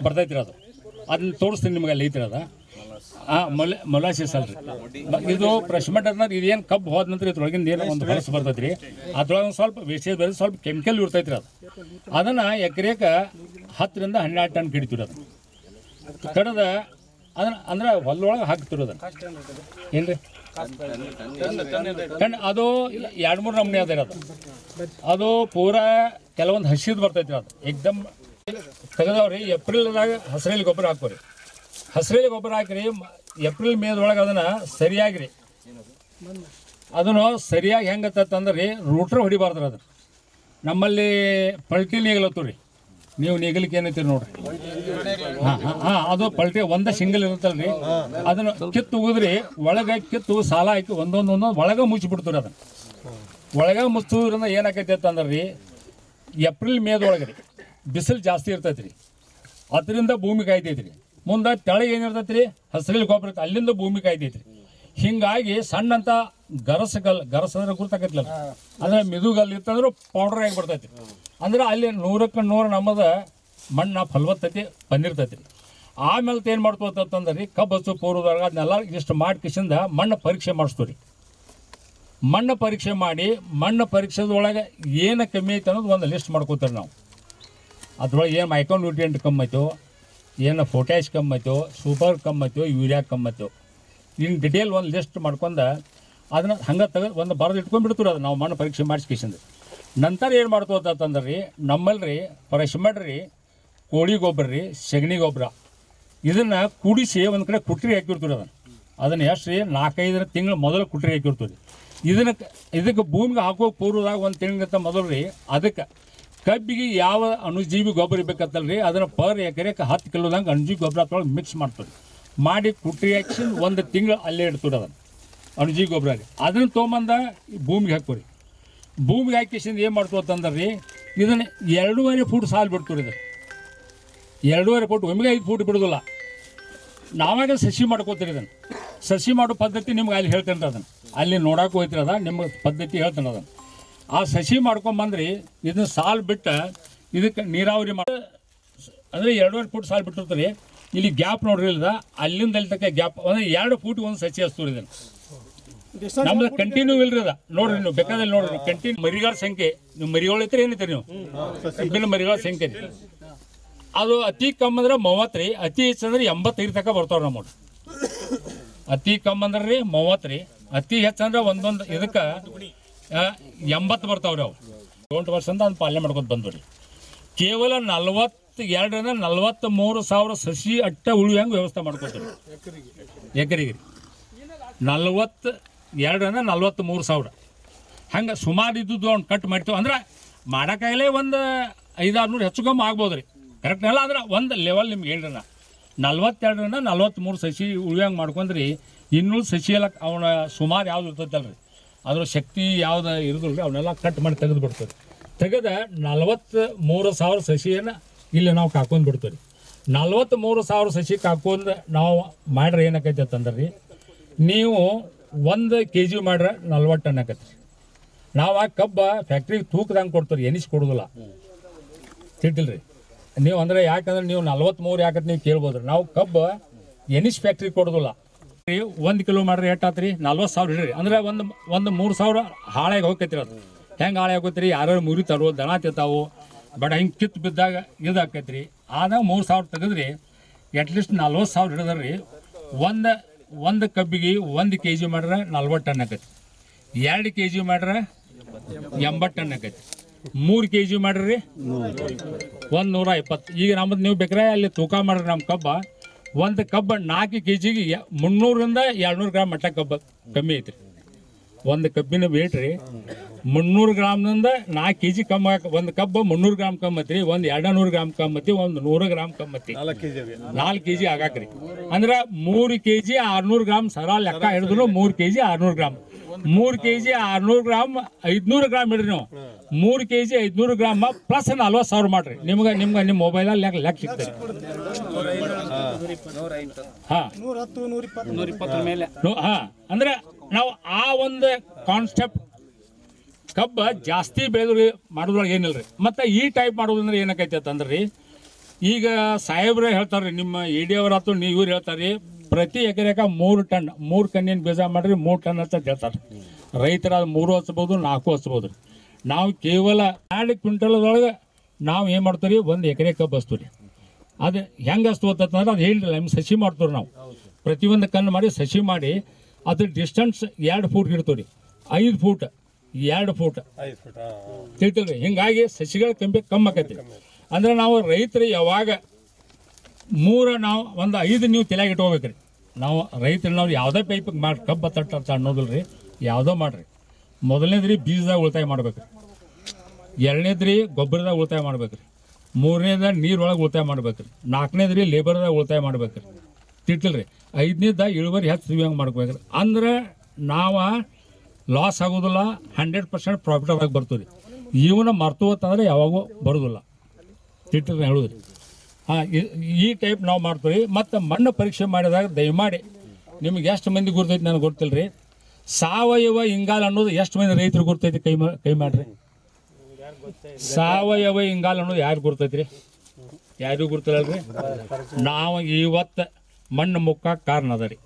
ಬರ್ತೈತ್ರಿ. ಅದನ್ನ ತೋರಿಸ್ತೀನಿ ನಿಮ್ಗೆ. ಅಲ್ಲಿ ಐತ್ರಿ ಅದು ಮೊಲಾಸಿಸ್ ಅಲ್ರಿ. ಇದು ಫ್ರೆಶ್ ಮಡ್ ಅಂದ್ರೆ ಇದೇನು ಕಬ್ಬು ಹೋದ ನಂತರ ಇದ್ರೊಳಗಿಂದ ಏನೋ ಒಂದು ಹೊಲಸು ಬರ್ತೈತಿ ರೀ. ಅದ್ರೊಳಗೆ ಸ್ವಲ್ಪ ವೇಸ್ಟೇಜ್ ಬರೋದು, ಸ್ವಲ್ಪ ಕೆಮಿಕಲ್ ಇರ್ತೈತ್ರಿ. ಅದನ್ನು ಎಕರೆಗೆ 10ರಿಂದ 12 ಟನ್ ಕಿಡಿತೀವಿ. ಅದನ್ನು ಕಡದ ಅದನ್ನು ಅಂದ್ರೆ ಹೊಲದೊಳಗೆ ಹಾಕ್ತಿರೋದು. ಅದನ್ನು ಏನು ರೀ ಟನ್, ಅದು 2-3 ನಮೂನೆ ಅದ ರೀ. ಅದು ಪೂರಾ ಕೆಲವೊಂದು ಹಸಿದು ಬರ್ತೈತ್ರಿ. ಅದು ಏಕ್ದಮ್ ತೆಗೆದವ್ರಿ. ಏಪ್ರಿಲ್ದಾಗ ಹಸಿರಲ್ಲಿ ಗೊಬ್ಬರ ಹಾಕೋರಿ. ಹಸಿರಲ್ಲಿ ಗೊಬ್ಬರ ಹಾಕಿರಿ. ಏಪ್ರಿಲ್ ಮೇದೊಳಗೆ ಅದನ್ನು ಸರಿಯಾಗಿ ಅದನ್ನು ಸರಿಯಾಗಿ ಹೆಂಗತ್ತಂದ್ರೆ ರೀ, ರೂಟ್ರ್ ಹೊಡಿಬಾರ್ದ್ರಿ. ಅದು ನಮ್ಮಲ್ಲಿ ಪಲ್ಟಿ ನೀಗಲತ್ತು ರೀ. ನೀವು ನೀಗಲಿಕ್ಕೆ ಏನೈತಿರಿ ನೋಡ್ರಿ. ಅದು ಪಲ್ಟಿ ಒಂದೇ ಸಿಂಗಲ್ ಇರುತ್ತಲ್ಲ ರೀ. ಅದನ್ನು ಕಿತ್ತು ಉಗಿದ್ರಿ, ಒಳಗೆ ಕಿತ್ತು ಸಾಲ ಹಾಕಿ ಒಂದೊಂದು ಒಳಗೆ ಮುಚ್ಚಿಬಿಡ್ತೀರಿ. ಅದನ್ನು ಒಳಗೆ ಮುಚ್ಚೋದ್ರಿಂದ ಏನಾಕೈತಿ ಅಂತಂದ್ರೆ ರೀ, ಏಪ್ರಿಲ್ ಮೇದೊಳಗೆ ರೀ ಬಿಸಿಲು ಜಾಸ್ತಿ ಇರ್ತೈತೆ ರೀ. ಅದರಿಂದ ಭೂಮಿ ಕಾಯ್ತೈತಿ ರೀ. ಮುಂದೆ ತೆಳಗೆ ಏನಿರ್ತೈತಿ ರೀ, ಹಸಿರಲ್ಲಿ ಗೊಬ್ಬರ ಇರ್ತೈತೆ, ಅಲ್ಲಿಂದ ಭೂಮಿ ಕಾಯ್ತೈತಿ ರೀ. ಹಿಂಗಾಗಿ ಸಣ್ಣಂತ ಗರಸ್ ಅಂದ್ರೆ ಗುರ್ತಾಕೈತಿಲ್ಲ, ಅಂದ್ರೆ ಮಿದುಗಲ್ ಇತ್ತಂದ್ರೆ ಪೌಡ್ರ್ ಆಗಿ ಬರ್ತೈತಿ. ಅಂದ್ರೆ ಅಲ್ಲಿ 100ಕ್ಕೆ 100 ನಮ್ಮದು ಮಣ್ಣು ಫಲವತ್ತತೆ ಬಂದಿರ್ತೈತಿ ರೀ. ಆಮೇಲೆ ಏನು ಮಾಡ್ತೋತಂದ್ರೆ ರೀ, ಕಬ್ಬು ಹಚ್ಚು ಪೂರ್ವದೊಳಗೆ ಅದನ್ನೆಲ್ಲ ಇಷ್ಟು ಮಾಡಿ ಕಿಸಿಂದ ಮಣ್ಣು ಪರೀಕ್ಷೆ ಮಾಡಿಸ್ತೀವಿ ರೀ. ಮಣ್ಣು ಪರೀಕ್ಷೆ ಮಾಡಿ ಮಣ್ಣು ಪರೀಕ್ಷೆದೊಳಗೆ ಏನು ಕಮ್ಮಿ ಐತೆ ಅನ್ನೋದು ಒಂದು ಲಿಸ್ಟ್ ಮಾಡ್ಕೋತೀರಿ ನಾವು. ಅದ್ರೊಳಗೆ ಏನು ಮೈಕ್ರೋನ್ಯೂಟ್ರಿಯೆಂಟ್ ಕಮ್ಮಿ ಐತೋ, ಏನು ಪೊಟ್ಯಾಶ್ ಕಮ್ಮಿ ಐತೋ, ಸೂಪರ್ ಕಮ್ಮಿ ಐತೋ, ಯೂರಿಯಾ ಕಮ್ಮಿ ಐತೋ, ಇನ್ನು ಡಿಟೇಲ್ ಒಂದು ಲಿಸ್ಟ್ ಮಾಡ್ಕೊಂಡು ಅದನ್ನು ಹಂಗೆ ತೆಗೆದು ಒಂದು ಬರೆದು ಇಟ್ಕೊಂಡ್ಬಿಡ್ತೀವಿ ಅದು ನಾವು ಮಣ್ಣು ಪರೀಕ್ಷೆ ಮಾಡಿಸ್ಕೇಸಿಂದ ನಂತರ ಏನು ಮಾಡ್ತೀವಿ ಅಂತಂದ್ರೆ ರೀ ನಮ್ಮಲ್ಲಿ ಪರಿಶ್ರಮ ರೀ ಕೋಳಿ ಗೊಬ್ಬರ ರೀ ಸಗಣಿ ಗೊಬ್ಬರ ಇದನ್ನು ಕೂಡಿಸಿ ಒಂದು ಕಡೆ ಕುಟ್ರಿ ಹಾಕಿರ್ತೀವಿ ಅದನ್ನು ಎಷ್ಟು ರೀ 4-5 ತಿಂಗಳು ಮೊದಲು ಕುಟ್ರಿ ಹಾಕಿರ್ತೀವಿ ಇದಕ್ಕೆ ಭೂಮಿಗೆ ಹಾಕೋ ಪೂರ್ವದಾಗ ಒಂದು ತಿಂಗಳಿಗಿಂತ ಮೊದಲು ರೀ ಅದಕ್ಕೆ ಕಬ್ಬಿಗೆ ಯಾವ ಅಣುಜೀವಿ ಗೊಬ್ಬರ ಬೇಕತ್ತಲ್ಲ ರೀ ಅದನ್ನು ಪರ್ ಎಕರೆಗೆ 10 ಕಿಲೋದಂಗೆ ಅಣುಜೀವಿ ಗೊಬ್ಬರ ತೊಗೊಳಗೆ ಮಿಕ್ಸ್ ಮಾಡ್ತೀವಿ ಮಾಡಿ ಕುಟ್ರಿ ಹಾಕಿ 1 ತಿಂಗಳು ಅಲ್ಲೇ ಇಡ್ತೀವಿ ಅದನ್ನು ಅಣುಜೀವಿ ಗೊಬ್ಬರ ರೀ ಅದನ್ನು ತೊಗೊಂಬಂದ ಭೂಮಿಗೆ ಹಾಕ್ತೀವಿ ರೀ ಭೂಮಿಗೆ ಹಾಕಿಸಿಂದ ಏನು ಮಾಡ್ತೀವಿ ಅಂತಂದ್ರೆ ರೀ ಇದನ್ನು 2.5 ಫೂಟ್ ಸಾಲು ಬಿಡ್ತೀವಿ ಇದನ್ನು 2.5 ಫೂಟ್ ಒಮ್ಮೆಗೆ 5 ಫೂಟ್ ಬಿಡೋದಿಲ್ಲ ನಾವಾಗ ಸಸಿ ಮಾಡ್ಕೋತೀರಿ ಇದನ್ನು ಸಸಿ ಮಾಡೋ ಪದ್ಧತಿ ನಿಮ್ಗೆ ಅಲ್ಲಿ ಹೇಳ್ತೇನೆ ರೀ ಅದನ್ನು ಅಲ್ಲಿ ನೋಡೋಕೆ ಹೋಯ್ತಿರ ಅದ ನಿಮ್ಗೆ ಪದ್ಧತಿ ಹೇಳ್ತೇನೆ ಅದನ್ನು ಆ ಸಸಿ ಮಾಡ್ಕೊಂಬಂದ್ರಿ ಇದನ್ನು ಸಾಲು ಬಿಟ್ಟು ಇದಕ್ಕೆ ನೀರಾವರಿ ಮಾಡಿ ಅಂದರೆ 2.5 ಫೂಟ್ ಸಾಲು ಬಿಟ್ಟಿರ್ತೀರಿ ಇಲ್ಲಿ ಗ್ಯಾಪ್ ನೋಡ್ರಿ ಇಲ್ಲದ ಅಲ್ಲಿಂದ ಅಲ್ಲಿ ತನಕ ಗ್ಯಾಪ್ ಅಂದರೆ 2 ಫೂಟ್ಗೆ ಒಂದು ಸಸಿ ಹಚ್ತೀವಿ ಇದನ್ನು ನಮ್ದು ಕಂಟಿನ್ಯೂ ಇಲ್ರಿ ಅದ ನೋಡ್ರಿ ನೀವು ಬೇಕಾದಲ್ಲಿ ನೋಡ್ರಿ ಕಂಟಿನ್ಯೂ ಮರಿಗಳ ಸಂಖ್ಯೆ ನೀವು ಮರಿಗಳು ಐತ್ರಿ ಏನೈತೆ ನೀವು ಕಬ್ಬಿನ ಮರಿಗಳ ಸಂಖ್ಯೆ ರೀ ಅದು ಅತಿ ಕಮ್ಮಿ ಅಂದ್ರೆ 30 ರೀ ಅತಿ ಹೆಚ್ಚಂದ್ರೆ 85 ತನಕ ಬರ್ತಾವ್ರಿ ನಮ್ಮ ಅತಿ ಕಮ್ಮಿ ಅಂದ್ರೆ ರೀ 30 ರೀ ಅತಿ ಹೆಚ್ಚಂದ್ರೆ ಒಂದೊಂದು ಇದಕ್ಕೆ 80 ಬರ್ತಾವ್ರಿ ಅವು 20 ವರ್ಷದಿಂದ ಅದು ಪಾಲನೆ ಮಾಡ್ಕೊಂಡು ಬಂದ್ರಿ ಕೇವಲ 42ರಿಂದ 43 ಸಾವಿರ ಸಸಿ ಅಟ್ಟ ಉಳಿಯಂಗೆ ವ್ಯವಸ್ಥೆ ಮಾಡ್ಕೊತೀವಿ ಎಕರೆಗೆ 42ರಿಂದ 43 ಸಾವಿರ ಹಂಗೆ ಸುಮಾರು ಇದ್ದದ್ದು ಅವ್ನು ಕಟ್ ಮಾಡ್ತೀವಿ ಅಂದ್ರೆ ಮಾಡೋಕ್ಕಾಗಲೇ ಒಂದು 500-600 ಹೆಚ್ಚು ಕಮ್ಮಿ ಆಗ್ಬೋದು ರೀ ಕರೆಕ್ಟ್ ಅಲ್ಲ ಅಂದ್ರೆ ಒಂದು ಲೆವೆಲ್ ನಿಮ್ಗೆ ಹೇಳ್ರಿ 42ರಿಂದ 43 ಸಸಿ ಉಳಿಯಂಗೆ ಮಾಡ್ಕೊಂಡ್ರಿ ಇನ್ನೂ ಸಸಿ ಎಲ್ಲ ಅವನ ಸುಮಾರು ಯಾವ್ದು ಇರ್ತೈತಲ್ರಿ ಅದ್ರ ಶಕ್ತಿ ಯಾವ್ದು ಇರೋದಿಲ್ಲ ಅವನ್ನೆಲ್ಲ ಕಟ್ ಮಾಡಿ ತೆಗೆದು ಬಿಡ್ತೀವಿ ತೆಗೆದ 43,000 ಸಸಿಯನ್ನು ಇಲ್ಲಿ ನಾವು ಕಾಕೊಂಡು ಬಿಡ್ತೀವಿ 43,000 ಸಸಿ ಕಾಕೊಂಡು ನಾವು ಮಾಡ್ರೆ ಏನಾಕೈತೆ ಅಂತಂದ್ರೆ ರೀ ನೀವು 1 kg ಮಾಡ್ರೆ 40 ಟನ್ ಆಕೈತಿ ನಾವು ಆ ಕಬ್ಬ ಫ್ಯಾಕ್ಟ್ರಿಗೆ ತೂಕದಂಗೆ ಕೊಡ್ತೀವಿ ಎನಿಸ್ ಕೊಡೋದಿಲ್ಲ ತಿಟ್ಟಿಲ್ರಿ ನೀವು ಅಂದರೆ ಯಾಕಂದ್ರೆ ನೀವು 43 ಯಾಕಂತ ನೀವು ಕೇಳ್ಬೋದ್ರಿ ನಾವು ಕಬ್ಬು ಎನಿಸ್ ಫ್ಯಾಕ್ಟ್ರಿ ಕೊಡೋದಿಲ್ಲ 1 ಕಿಲೋ ಮಾಡ್ರಿ ಎಷ್ಟು ಆತ್ರಿ 40,000 ಹಿಡ್ರಿ ಅಂದ್ರೆ ಒಂದು 3,000 ಹಾಳಾಗಿ ಹೋಗ್ತೈತ್ರಿ ಅದು ಹೆಂಗೆ ಹಾಳಾಗಿ ಹೋಗ್ತೈತ್ರಿ ಯಾರು ಮುರಿತಾರೋ ದನ ತಿಂತಾವು ಬಟ್ ಹಿಂಗೆ ಕಿತ್ತು ಬಿದ್ದಾಗ ಇದಾಕೈತ್ರಿ ಆದಾಗ 3,000 ತೆಗೆದ್ರಿ ಅಟ್ಲೀಸ್ಟ್ 40,000 ಹಿಡಿದ್ರಿ ಒಂದು ಕಬ್ಬಿಗೆ 1 kg ಮಾಡ್ರೆ 40 ಟನ್ ಆಕೈತಿ 2 kg ಮಾಡ್ರೆ 80 ಟನ್ ಆಕೈತಿ 3 kg ಮಾಡ್ರಿ 120 ಈಗ ನಮ್ಮದು ನೀವು ಬೇಕಾರೆ ಅಲ್ಲಿ ತೂಕ ಮಾಡ್ರಿ ನಮ್ಮ ಕಬ್ಬ ಒಂದು ಕಬ್ಬ 4 kgಗೆ 300ರಿಂದ 200 ಗ್ರಾಮ್ ಮಟ್ಟ ಕಬ್ಬ ಕಮ್ಮಿ ಐತ್ರಿ ಒಂದು ಕಬ್ಬಿನ ವೇಟ್ ರೀ 300 ಗ್ರಾಮ್ನಿಂದ 4 kg ಕಮ್ಮಿ ಒಂದು ಕಬ್ಬ 300 ಗ್ರಾಮ್ ಕಮ್ಮತ್ರಿ ಒಂದು 200 ಗ್ರಾಮ್ ಕಮ್ಮತಿ ಒಂದು 100 ಗ್ರಾಮ್ ಕಮ್ಮತಿ 4 kg ಆಗಾಕ್ರಿ ಅಂದ್ರೆ 3 kg 600 ಗ್ರಾಮ್ ಸರ ಲೆಕ್ಕ ಹಿಡಿದ್ರು 3 kg 600 gram 3 kg 600 gram 500 gram ಹಿಡ್ರಿ ನೀವು 3 kg 500 ಗ್ರಾಮ್ ಪ್ಲಸ್ 40,000 ಮಾಡ್ರಿ ನಿಮ್ಗೆ ನಿಮ್ಮ ಮೊಬೈಲಲ್ಲಿ ಲೆಕ್ಕ ಸಿಗ್ತದೆ ಹಾಂ 110-120 ಮೇಲೆ ಹಾಂ ಅಂದ್ರೆ ನಾವು ಆ ಒಂದು ಕಾನ್ಸೆಪ್ಟ್ ಕಬ್ಬ ಜಾಸ್ತಿ ಬೆಳೆದ್ರಿ ಮಾಡೋದ್ರೊಳಗೆ ಏನಿಲ್ಲ ರೀ ಮತ್ತು ಈ ಟೈಪ್ ಮಾಡೋದಂದ್ರೆ ಏನಕ್ಕೈತೆ ಅಂತಂದ್ರೆ ರೀ ಈಗ ಸಾಹೇಬ್ರೆ ಹೇಳ್ತಾರೆ ರೀ ನಿಮ್ಮ ಇ.ಡಿ. ಅವರಾತು ನೀವು ಇವ್ರು ಹೇಳ್ತಾರೆ ರೀ ಪ್ರತಿ ಎಕರೆಗೆ 3 ಟನ್ 3 ಕಣ್ಣಿನ ಬೀಜ ಮಾಡಿರಿ 3 ಟನ್ ಅಂತ ಹೇಳ್ತಾರೆ ರೈತರ 3 ಹಚ್ಬೋದು 4 ಹಚ್ಬೋದು ರೀ ನಾವು ಕೇವಲ 2 ಕ್ವಿಂಟಲ್ದೊಳಗೆ ನಾವು ಏನು ಮಾಡ್ತೀವಿ ರೀ 1 ಎಕರೆ ಕಬ್ಬು ಹಚ್ತೀವಿ ರೀ ಅದು ಹೆಂಗೆ ಹಚ್ತು ಅಂತಂದ್ರೆ ಅದು ಹೇಳಿಲ್ಲ ನಿಮ್ಗೆ ಸಸಿ ಮಾಡ್ತೀವಿ ನಾವು ಪ್ರತಿಯೊಂದು ಕಣ್ಣು ಮಾಡಿ ಸಸಿ ಮಾಡಿ ಅದ್ರ ಡಿಸ್ಟೆನ್ಸ್ 2 ಫೂಟ್ ಇಡ್ತೀವಿ ರೀ 5 ಫೂಟ್ 2 ಫೂಟ್ ತಿಳ್ತಿಲ್ರಿ ಹಿಂಗಾಗಿ ಸಸಿಗಳ ಕಮ್ಮಿ ಆಕೈತಿ ಅಂದ್ರೆ ನಾವು ರೈತರು ಯಾವಾಗ ನಾವು ಒಂದು 5 ನೀವು ತಲೆಯಾಗಿ ಇಟ್ಕೋಬೇಕ್ರಿ ನಾವು ರೈತರು ನಾವು ಯಾವುದೇ ಪೈಪಿಗೆ ಮಾಡಿ ಕಬ್ಬು ತಟ್ಟ ಅನ್ನೋದಿಲ್ಲ ರೀ ಯಾವುದೋ ಮಾಡಿರಿ ಮೊದಲನೇದು ರೀ ಬೀಜದಾಗ ಉಳಿತಾಯ ಮಾಡ್ಬೇಕ್ರಿ 2ನೇದು ರೀ ಗೊಬ್ಬರದಾಗ ಉಳಿತಾಯ ಮಾಡ್ಬೇಕ್ರಿ 3ನೇದ ನೀರೊಳಗೆ ಉಳಿತಾಯ ಮಾಡ್ಬೇಕ್ರಿ 4ನೇದು ರೀ ಲೇಬರ್ದಾಗ ಉಳಿತಾಯ ಮಾಡ್ಬೇಕ್ರಿ ತಿಳ್ತಿಲ್ರಿ 5ನೇದ ಇಳುವರಿ ಹೆಚ್ಚು ಸಿಗುವಂಗೆ ಮಾಡ್ಬೇಕ್ರಿ ಅಂದ್ರೆ ನಾವು ಲಾಸ್ ಆಗೋದಿಲ್ಲ 100% ಪ್ರಾಫಿಟದಾಗ ಬರ್ತೀವಿ ಇವನ್ನ ಮರ್ತೋತಂದ್ರೆ ಯಾವಾಗೂ ಬರೋದಿಲ್ಲ ತಿಟ್ಟಿರ ಹೇಳೋದ್ರಿ ಹಾಂ ಈ ಟೈಪ್ ನಾವು ಮಾಡ್ತೀವಿ ಮತ್ತು ಮಣ್ಣು ಪರೀಕ್ಷೆ ಮಾಡಿದಾಗ ದಯಮಾಡಿ ನಿಮ್ಗೆ ಎಷ್ಟು ಮಂದಿ ಗುರ್ತೈತಿ ನನಗೆ ಗೊತ್ತಿಲ್ಲ ರೀ ಸಾವಯವ ಇಂಗಾಲ ಅನ್ನೋದು ಎಷ್ಟು ಮಂದಿ ರೈತರು ಗುರ್ತೈತಿ ಕೈ ಮಾಡಿರಿ ಸಾವಯವ ಇಂಗಾಲ ಅನ್ನೋದು ಯಾರು ಗುರ್ತೈತಿ ರೀ ಯಾರಿಗೂ ಗುರ್ತಿರಲ್ರಿ ನಾವು ಇವತ್ತು ಮಣ್ಣು ಮುಕ್ಕಕ್ಕೆ ಕಾರಣ ಅದ ರೀ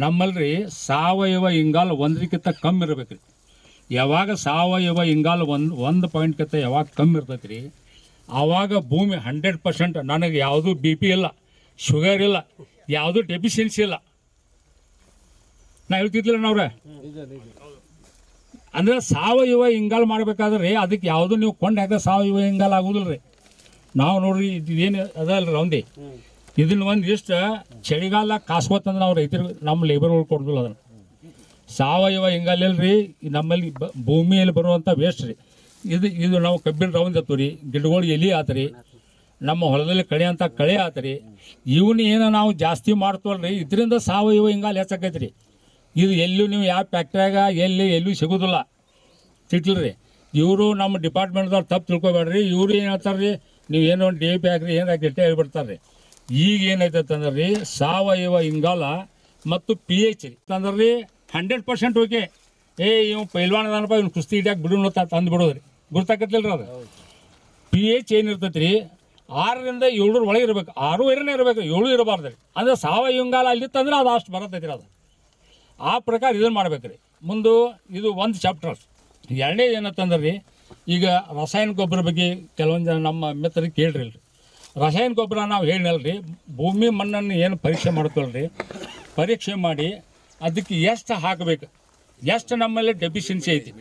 ನಮ್ಮಲ್ರಿ ಸಾವಯವ ಇಂಗಾಲ 1ಕ್ಕಿಂತ ಕಮ್ಮಿ ಇರ್ಬೇಕ್ರಿ ಯಾವಾಗ ಸಾವಯವ ಇಂಗಾಲ 1 ಪಾಯಿಂಟ್ಗಿಂತ ಯಾವಾಗ ಕಮ್ಮಿ ಇರ್ತೈತಿ ರೀ ಆವಾಗ ಭೂಮಿ 100% ನನಗೆ ಯಾವುದೂ BP ಇಲ್ಲ ಶುಗರ್ ಇಲ್ಲ ಯಾವುದೂ ಡೆಫಿಷಿಯನ್ಸಿ ಇಲ್ಲ ನಾ ಹೇಳ್ತಿದ್ದಿಲ್ಲ ನಾವ್ರೆ. ಅಂದ್ರೆ ಸಾವಯವ ಹಿಂಗಾಲ್ ಮಾಡ್ಬೇಕಾದ್ರೆ ಅದಕ್ಕೆ ಯಾವುದು ನೀವು ಕೊಂಡು ಹಾಕಿದ್ರೆ ಸಾವಯವ ಹಿಂಗಾಲ್ ಆಗುದಿಲ್ಲ ರೀ. ನಾವು ನೋಡ್ರಿ ಇದೇನು ಅದಲ್ರಿ ಒಂದೇ ಇದನ್ನ ಒಂದು ಇಷ್ಟು ಚಳಿಗಾಲ ಕಾಸ್ಕೋತಂದ್ರೆ ನಾವು ರೈತರು ನಮ್ಮ ಲೇಬರ್ಗಳು ಕೊಡೋದಿಲ್ಲ ಅದನ್ನು. ಸಾವಯವ ಹಿಂಗಾಲಿಲ್ರಿ ನಮ್ಮಲ್ಲಿ ಭೂಮಿಯಲ್ಲಿ ಬರುವಂಥ ವೇಸ್ಟ್ ರೀ ಇದು ನಾವು ಕಬ್ಬಿನ ರೌಂಡ್ ಹತ್ತು ರೀ, ಗಿಡಗಳು ಎಲಿ ಆತರಿ, ನಮ್ಮ ಹೊಲದಲ್ಲಿ ಕಳೆ ಅಂತ ಕಳೆ ಆತರಿ, ಇವನ್ನ ಏನೋ ನಾವು ಜಾಸ್ತಿ ಮಾಡ್ತವಲ್ರಿ, ಇದರಿಂದ ಸಾವಯವ ಹಿಂಗಾಲಿ ಹೆಚ್ಚಾಕೈತಿ ರೀ. ಇದು ಎಲ್ಲೂ ನೀವು ಯಾವ ಫ್ಯಾಕ್ಟ್ರಿಯಾಗ ಎಲ್ಲೂ ಸಿಗೋದಿಲ್ಲ ಸಿಟ್ಲ್ರಿ. ಇವರು ನಮ್ಮ ಡಿಪಾರ್ಟ್ಮೆಂಟ್ದವ್ರು ತಪ್ಪು ತಿಳ್ಕೊಬೇಡ್ರಿ. ಇವರು ಏನು ಹೇಳ್ತಾರೆ ರೀ, ನೀವು ಏನೋ DAP ಹಾಕ್ರಿ ಏನು ಹಾಕಿ ಹೇಳ್ಬಿಡ್ತಾರೆ ರೀ. ಈಗ ಏನೈತೆ ಅಂದ್ರೆ ರೀ ಸಾವಯವ ಇಂಗಾಲ ಮತ್ತು PH ರೀ ಅಂದ್ರೆ ರೀ 100% ಓಕೆ. ಇವ್ ಪೈಲ್ವಾನದನಪ್ಪ ಇವ್ನು ಕುಸ್ತಿ ಹಿಡಿಯಾಕೆ ಬಿಡು ತಂದು ಬಿಡೋದ್ರಿ, ಗುರ್ತಾಕತ್ತಿಲ್ರಿ ಅದು. PH ಏನಿರ್ತೈತಿ ರೀ 6ರಿಂದ 7 ಒಳಗೆ ಇರಬೇಕು, 6 ಇರಬೇಕು, 7 ಇರಬಾರ್ದು ರೀ. ಅಂದ್ರೆ ಸಾವಯವ ಇಂಗಾಲ ಅಲ್ಲಿತ್ತಂದ್ರೆ ಅದು ಅಷ್ಟು ಬರತೈತಿ ರೀ. ಅದು ಆ ಪ್ರಕಾರ ಇದನ್ನು ಮಾಡ್ಬೇಕು ರೀ. ಮುಂದೆ ಇದು ಒಂದು ಚಾಪ್ಟರ್. ಎರಡನೇದು ಏನಂತಂದ್ರೆ ರೀ, ಈಗ ರಾಸಾಯನಿಕ ಗೊಬ್ಬರ ಬಗ್ಗೆ ಕೆಲವೊಂದು ಜನ ನಮ್ಮ ಮಿತ್ರರಿಗೆ ಕೇಳ್ರಿ. ರಾಸಾಯನಿಕ ಗೊಬ್ಬರ ನಾವು ಹೇಳಿನಲ್ರಿ, ಭೂಮಿ ಮಣ್ಣನ್ನು ಏನು ಪರೀಕ್ಷೆ ಮಾಡ್ಕೊಳ್ರಿ, ಪರೀಕ್ಷೆ ಮಾಡಿ ಅದಕ್ಕೆ ಎಷ್ಟು ಹಾಕಬೇಕು, ಎಷ್ಟು ನಮ್ಮಲ್ಲಿ ಡೆಫಿಷಿಯನ್ಸಿ ಐತಿ,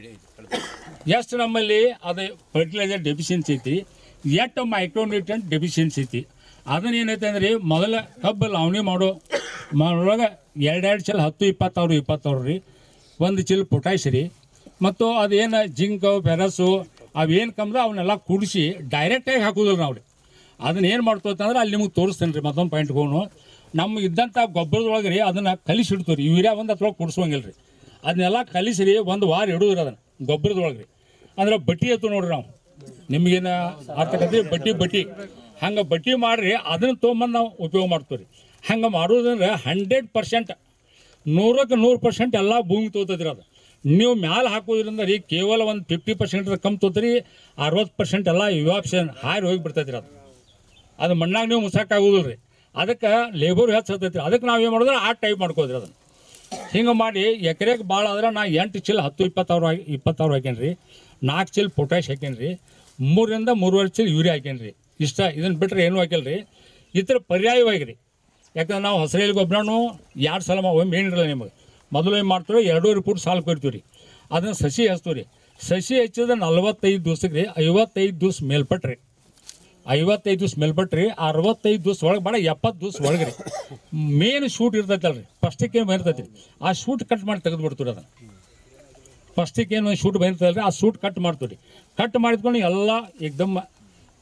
ಎಷ್ಟು ನಮ್ಮಲ್ಲಿ ಅದು ಫರ್ಟಿಲೈಸರ್ ಡೆಫಿಷಿಯನ್ಸಿ ಐತಿ, ಎಷ್ಟು ಮೈಕ್ರೋನ್ಯೂಟ್ರಿಯೆಂಟ್ ಡೆಫಿಷಿಯನ್ಸಿ ಐತಿ. ಅದನ್ನ ಏನೈತೆ ಅಂದ್ರೆ ಮೊದಲ ಕಬ್ಬು ಲಾವಣಿ ಮಾಡೋಳಗೆ 2 ಚೀಲ 10-20 ರೀ, 1 ಚೀಲ ಪೊಟ್ಯಾಶ್ ರೀ, ಮತ್ತು ಅದೇನು ಜಿಂಕ್ ಫೆರಸ್ಸು ಅವೇನು ಕಮ್ಮದ ಅವನ್ನೆಲ್ಲ ಕೂಡಿಸಿ ಡೈರೆಕ್ಟಾಗಿ ಹಾಕೋದಿಲ್ಲ ನಾವು ರೀ. ಅದನ್ನ ಏನು ಮಾಡ್ತೋತಂದ್ರೆ ಅಲ್ಲಿ ನಿಮಗೆ ತೋರಿಸ್ತೇನೆ ರೀ. ಮತ್ತೊಂದು ಪಾಯಿಂಟ್ಗೋನು ನಮ್ಮ ಇದ್ದಂಥ ಗೊಬ್ಬರದೊಳಗೆ ರೀ ಅದನ್ನು ಕಲಿಸಿಡ್ತೀವಿ ರೀ. ಯೂರಿಯಾ ಒಂದು ಅದ್ರೊಳಗೆ ಕುಡಿಸೋಂಗಿಲ್ಲ ರೀ. ಅದನ್ನೆಲ್ಲ ಕಲಿಸಿರಿ 1 ವಾರ ಇಡೋದ್ರಿ ಅದನ್ನು ಗೊಬ್ಬರದೊಳಗೆ ರೀ. ಅಂದ್ರೆ ಬಟ್ಟಿ ಎತ್ತು ನೋಡ್ರಿ, ನಾವು ನಿಮಗೇನು ಅರ್ಥಕತ್ತಿ ಬಟ್ಟಿ ಹಂಗೆ ಬಟ್ಟಿ ಮಾಡಿರಿ, ಅದನ್ನು ತೊಗೊಂಬಂದು ನಾವು ಉಪಯೋಗ ಮಾಡ್ತೀವಿ ರೀ. ಹಂಗೆ ಮಾಡೋದಂದ್ರೆ 100% 100% ಎಲ್ಲ ಭೂಮಿ ತೋತದ್ರಿ. ಅದು ನೀವು ಮ್ಯಾಲೆ ಹಾಕೋದ್ರಿಂದ ರೀ ಕೇವಲ ಒಂದು 50% ಕಮ್ಮಿ ತೋತ್ರಿ, 60% ಎಲ್ಲ ಇವಾಪ್ಷನ್ ಹಾರಿ ಹೋಗಿ ಬಿಡ್ತೈತಿ ರೀ. ಅದು ಮಣ್ಣಾಗ ನೀವು ಮುಸಾಕಾಗೋದಿಲ್ಲ ರೀ. ಅದಕ್ಕೆ ಲೇಬರ್ ಹೆಚ್ಚೈತಿ. ಅದಕ್ಕೆ ನಾವು ಏನು ಮಾಡಿದ್ರೆ ಆ ಟೈಪ್ ಮಾಡ್ಕೋದ್ರಿ. ಅದನ್ನು ಹಿಂಗೆ ಮಾಡಿ ಎಕರೆಗೆ ಭಾಳ ಆದ್ರೆ ನಾ 8 ಚೀಲ 10-20 ಹಾಕೇನಿ ರೀ, 4 ಚೀಲ ಪೊಟ್ಯಾಶ್ ಹಾಕೇನಿ ರೀ, 3ರಿಂದ 3.5 ಚೀಲ ಯೂರಿಯಾ ಹಾಕೇನಿ ರೀ. ಇಷ್ಟ ಇದನ್ನು ಬಿಟ್ಟರೆ ಏನೂ ಹಾಕಿಲ್ಲ ರೀ. ಈ ಥರ ಪರ್ಯಾಯವಾಗಿ ರೀ. ಯಾಕಂದ್ರೆ ನಾವು ಹಸಿರೆಲೆ ಗೊಬ್ಬರನೂ 2 ಸಲ ಒಮ್ಮೆ ಏನಿರಲ್ಲ ನಿಮಗೆ. ಮೊದಲು ಏನು ಮಾಡ್ತೀವಿ 2.5 ಫೂಟ್ ಸಾಲು ಕೊಡ್ತೀವಿ ರೀ. ಅದನ್ನು ಸಸಿ ಹಚ್ತೀವಿ ರೀ. ಸಸಿ ಹಚ್ಚಿದ್ರೆ 45 ದಿವ್ಸಕ್ಕೆ ರೀ 55 ದಿವ್ಸ ಮೇಲ್ಪಟ್ರಿ, 55 ದಿವ್ಸ ಮೇಲ್ಪಟ್ರಿ, 65 ದಿವ್ಸ ಒಳಗೆ ಬೇಡ 70 ದಿವ್ಸ ಒಳಗೆ ರೀ ಮೇನ್ ಶೂಟ್ ಇರ್ತೈತಲ್ಲ ರೀ, ಫಸ್ಟಿಗೆ ಏನು ಬರ್ತೈತಿ ರೀ ಆ ಶೂಟ್ ಕಟ್ ಮಾಡಿ ತೆಗೆದು ಬಿಡ್ತೀವಿ. ಅದನ್ನು ಫಸ್ಟಿಗೆ ಏನು ಶೂಟ್ ಬರ್ತೈತಲ್ಲ ರೀ ಆ ಶೂಟ್ ಕಟ್ ಮಾಡ್ತೀವಿ ರೀ. ಕಟ್ ಮಾಡಿದ್ಕೊಂಡು ಎಲ್ಲ ಏಕ್ದಮ್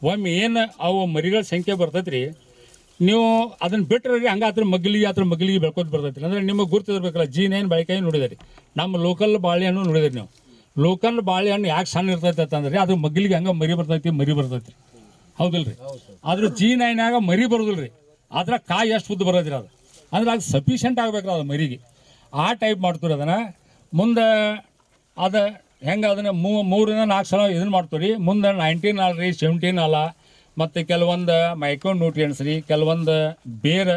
ಒಮ್ಮೆ ಏನು ಅವು ಮರಿಗಳ ಸಂಖ್ಯೆ ಬರ್ತೈತಿ ರೀ, ನೀವು ಅದನ್ನು ಬಿಟ್ಟರೆ ರೀ ಹಂಗೆ ಅದ್ರ ಮಗ್ಲಿಗೆ ಬೆಳ್ಕೊತ ಬರ್ತೈತಿ. ಅಂದರೆ ನಿಮಗೆ ಗುರ್ತಿರ್ಬೇಕಲ್ಲ, G9 ಬಾಳೆಕಾಯಿ ನೋಡಿದ್ರಿ, ನಮ್ಮ ಲೋಕಲ್ ಬಾಳೆಹಣ್ಣು ನೋಡಿದ್ರಿ. ನೀವು ಲೋಕಲ್ ಬಾಳೆಹಣ್ಣು ಯಾಕೆ ಸಣ್ಣ ಇರ್ತೈತೆ ಅಂತಂದ್ರೆ ಅದು ಮಗ್ಲಿಗೆ ಹಂಗೆ ಮರಿ ಬರ್ತೈತಿ ಹೌದಿಲ್ಲ ರೀ. ಆದ್ರೆ G9 ಮರಿ ಬರೋದಿಲ್ಲ ರೀ, ಆದ್ರೆ ಕಾಯಿ ಎಷ್ಟು ಉದ್ದ ಬರೋದ್ರಿ. ಅದು ಅಂದ್ರೆ ಅದು ಸಫಿಷಿಯೆಂಟ್ ಆಗ್ಬೇಕ್ರಿ ಅದು ಮರಿಗೆ. ಆ ಟೈಪ್ ಮಾಡ್ತೀವಿ ಅದನ್ನು. ಮುಂದೆ ಅದು ಹೆಂಗೆ ಅದನ್ನು 3ರಿಂದ 4 ಸಲ ಇದನ್ನು ಮಾಡ್ತೀವಿ ರೀ. ಮುಂದೆ 19 ಅಲ್ಲ ರೀ 17 ಅಲ್ಲ, ಮತ್ತು ಕೆಲವೊಂದು ಮೈಕ್ರೋ ನ್ಯೂಟ್ರಿಯೆಂಟ್ಸ್ ರೀ, ಕೆಲವೊಂದು ಬೇರೆ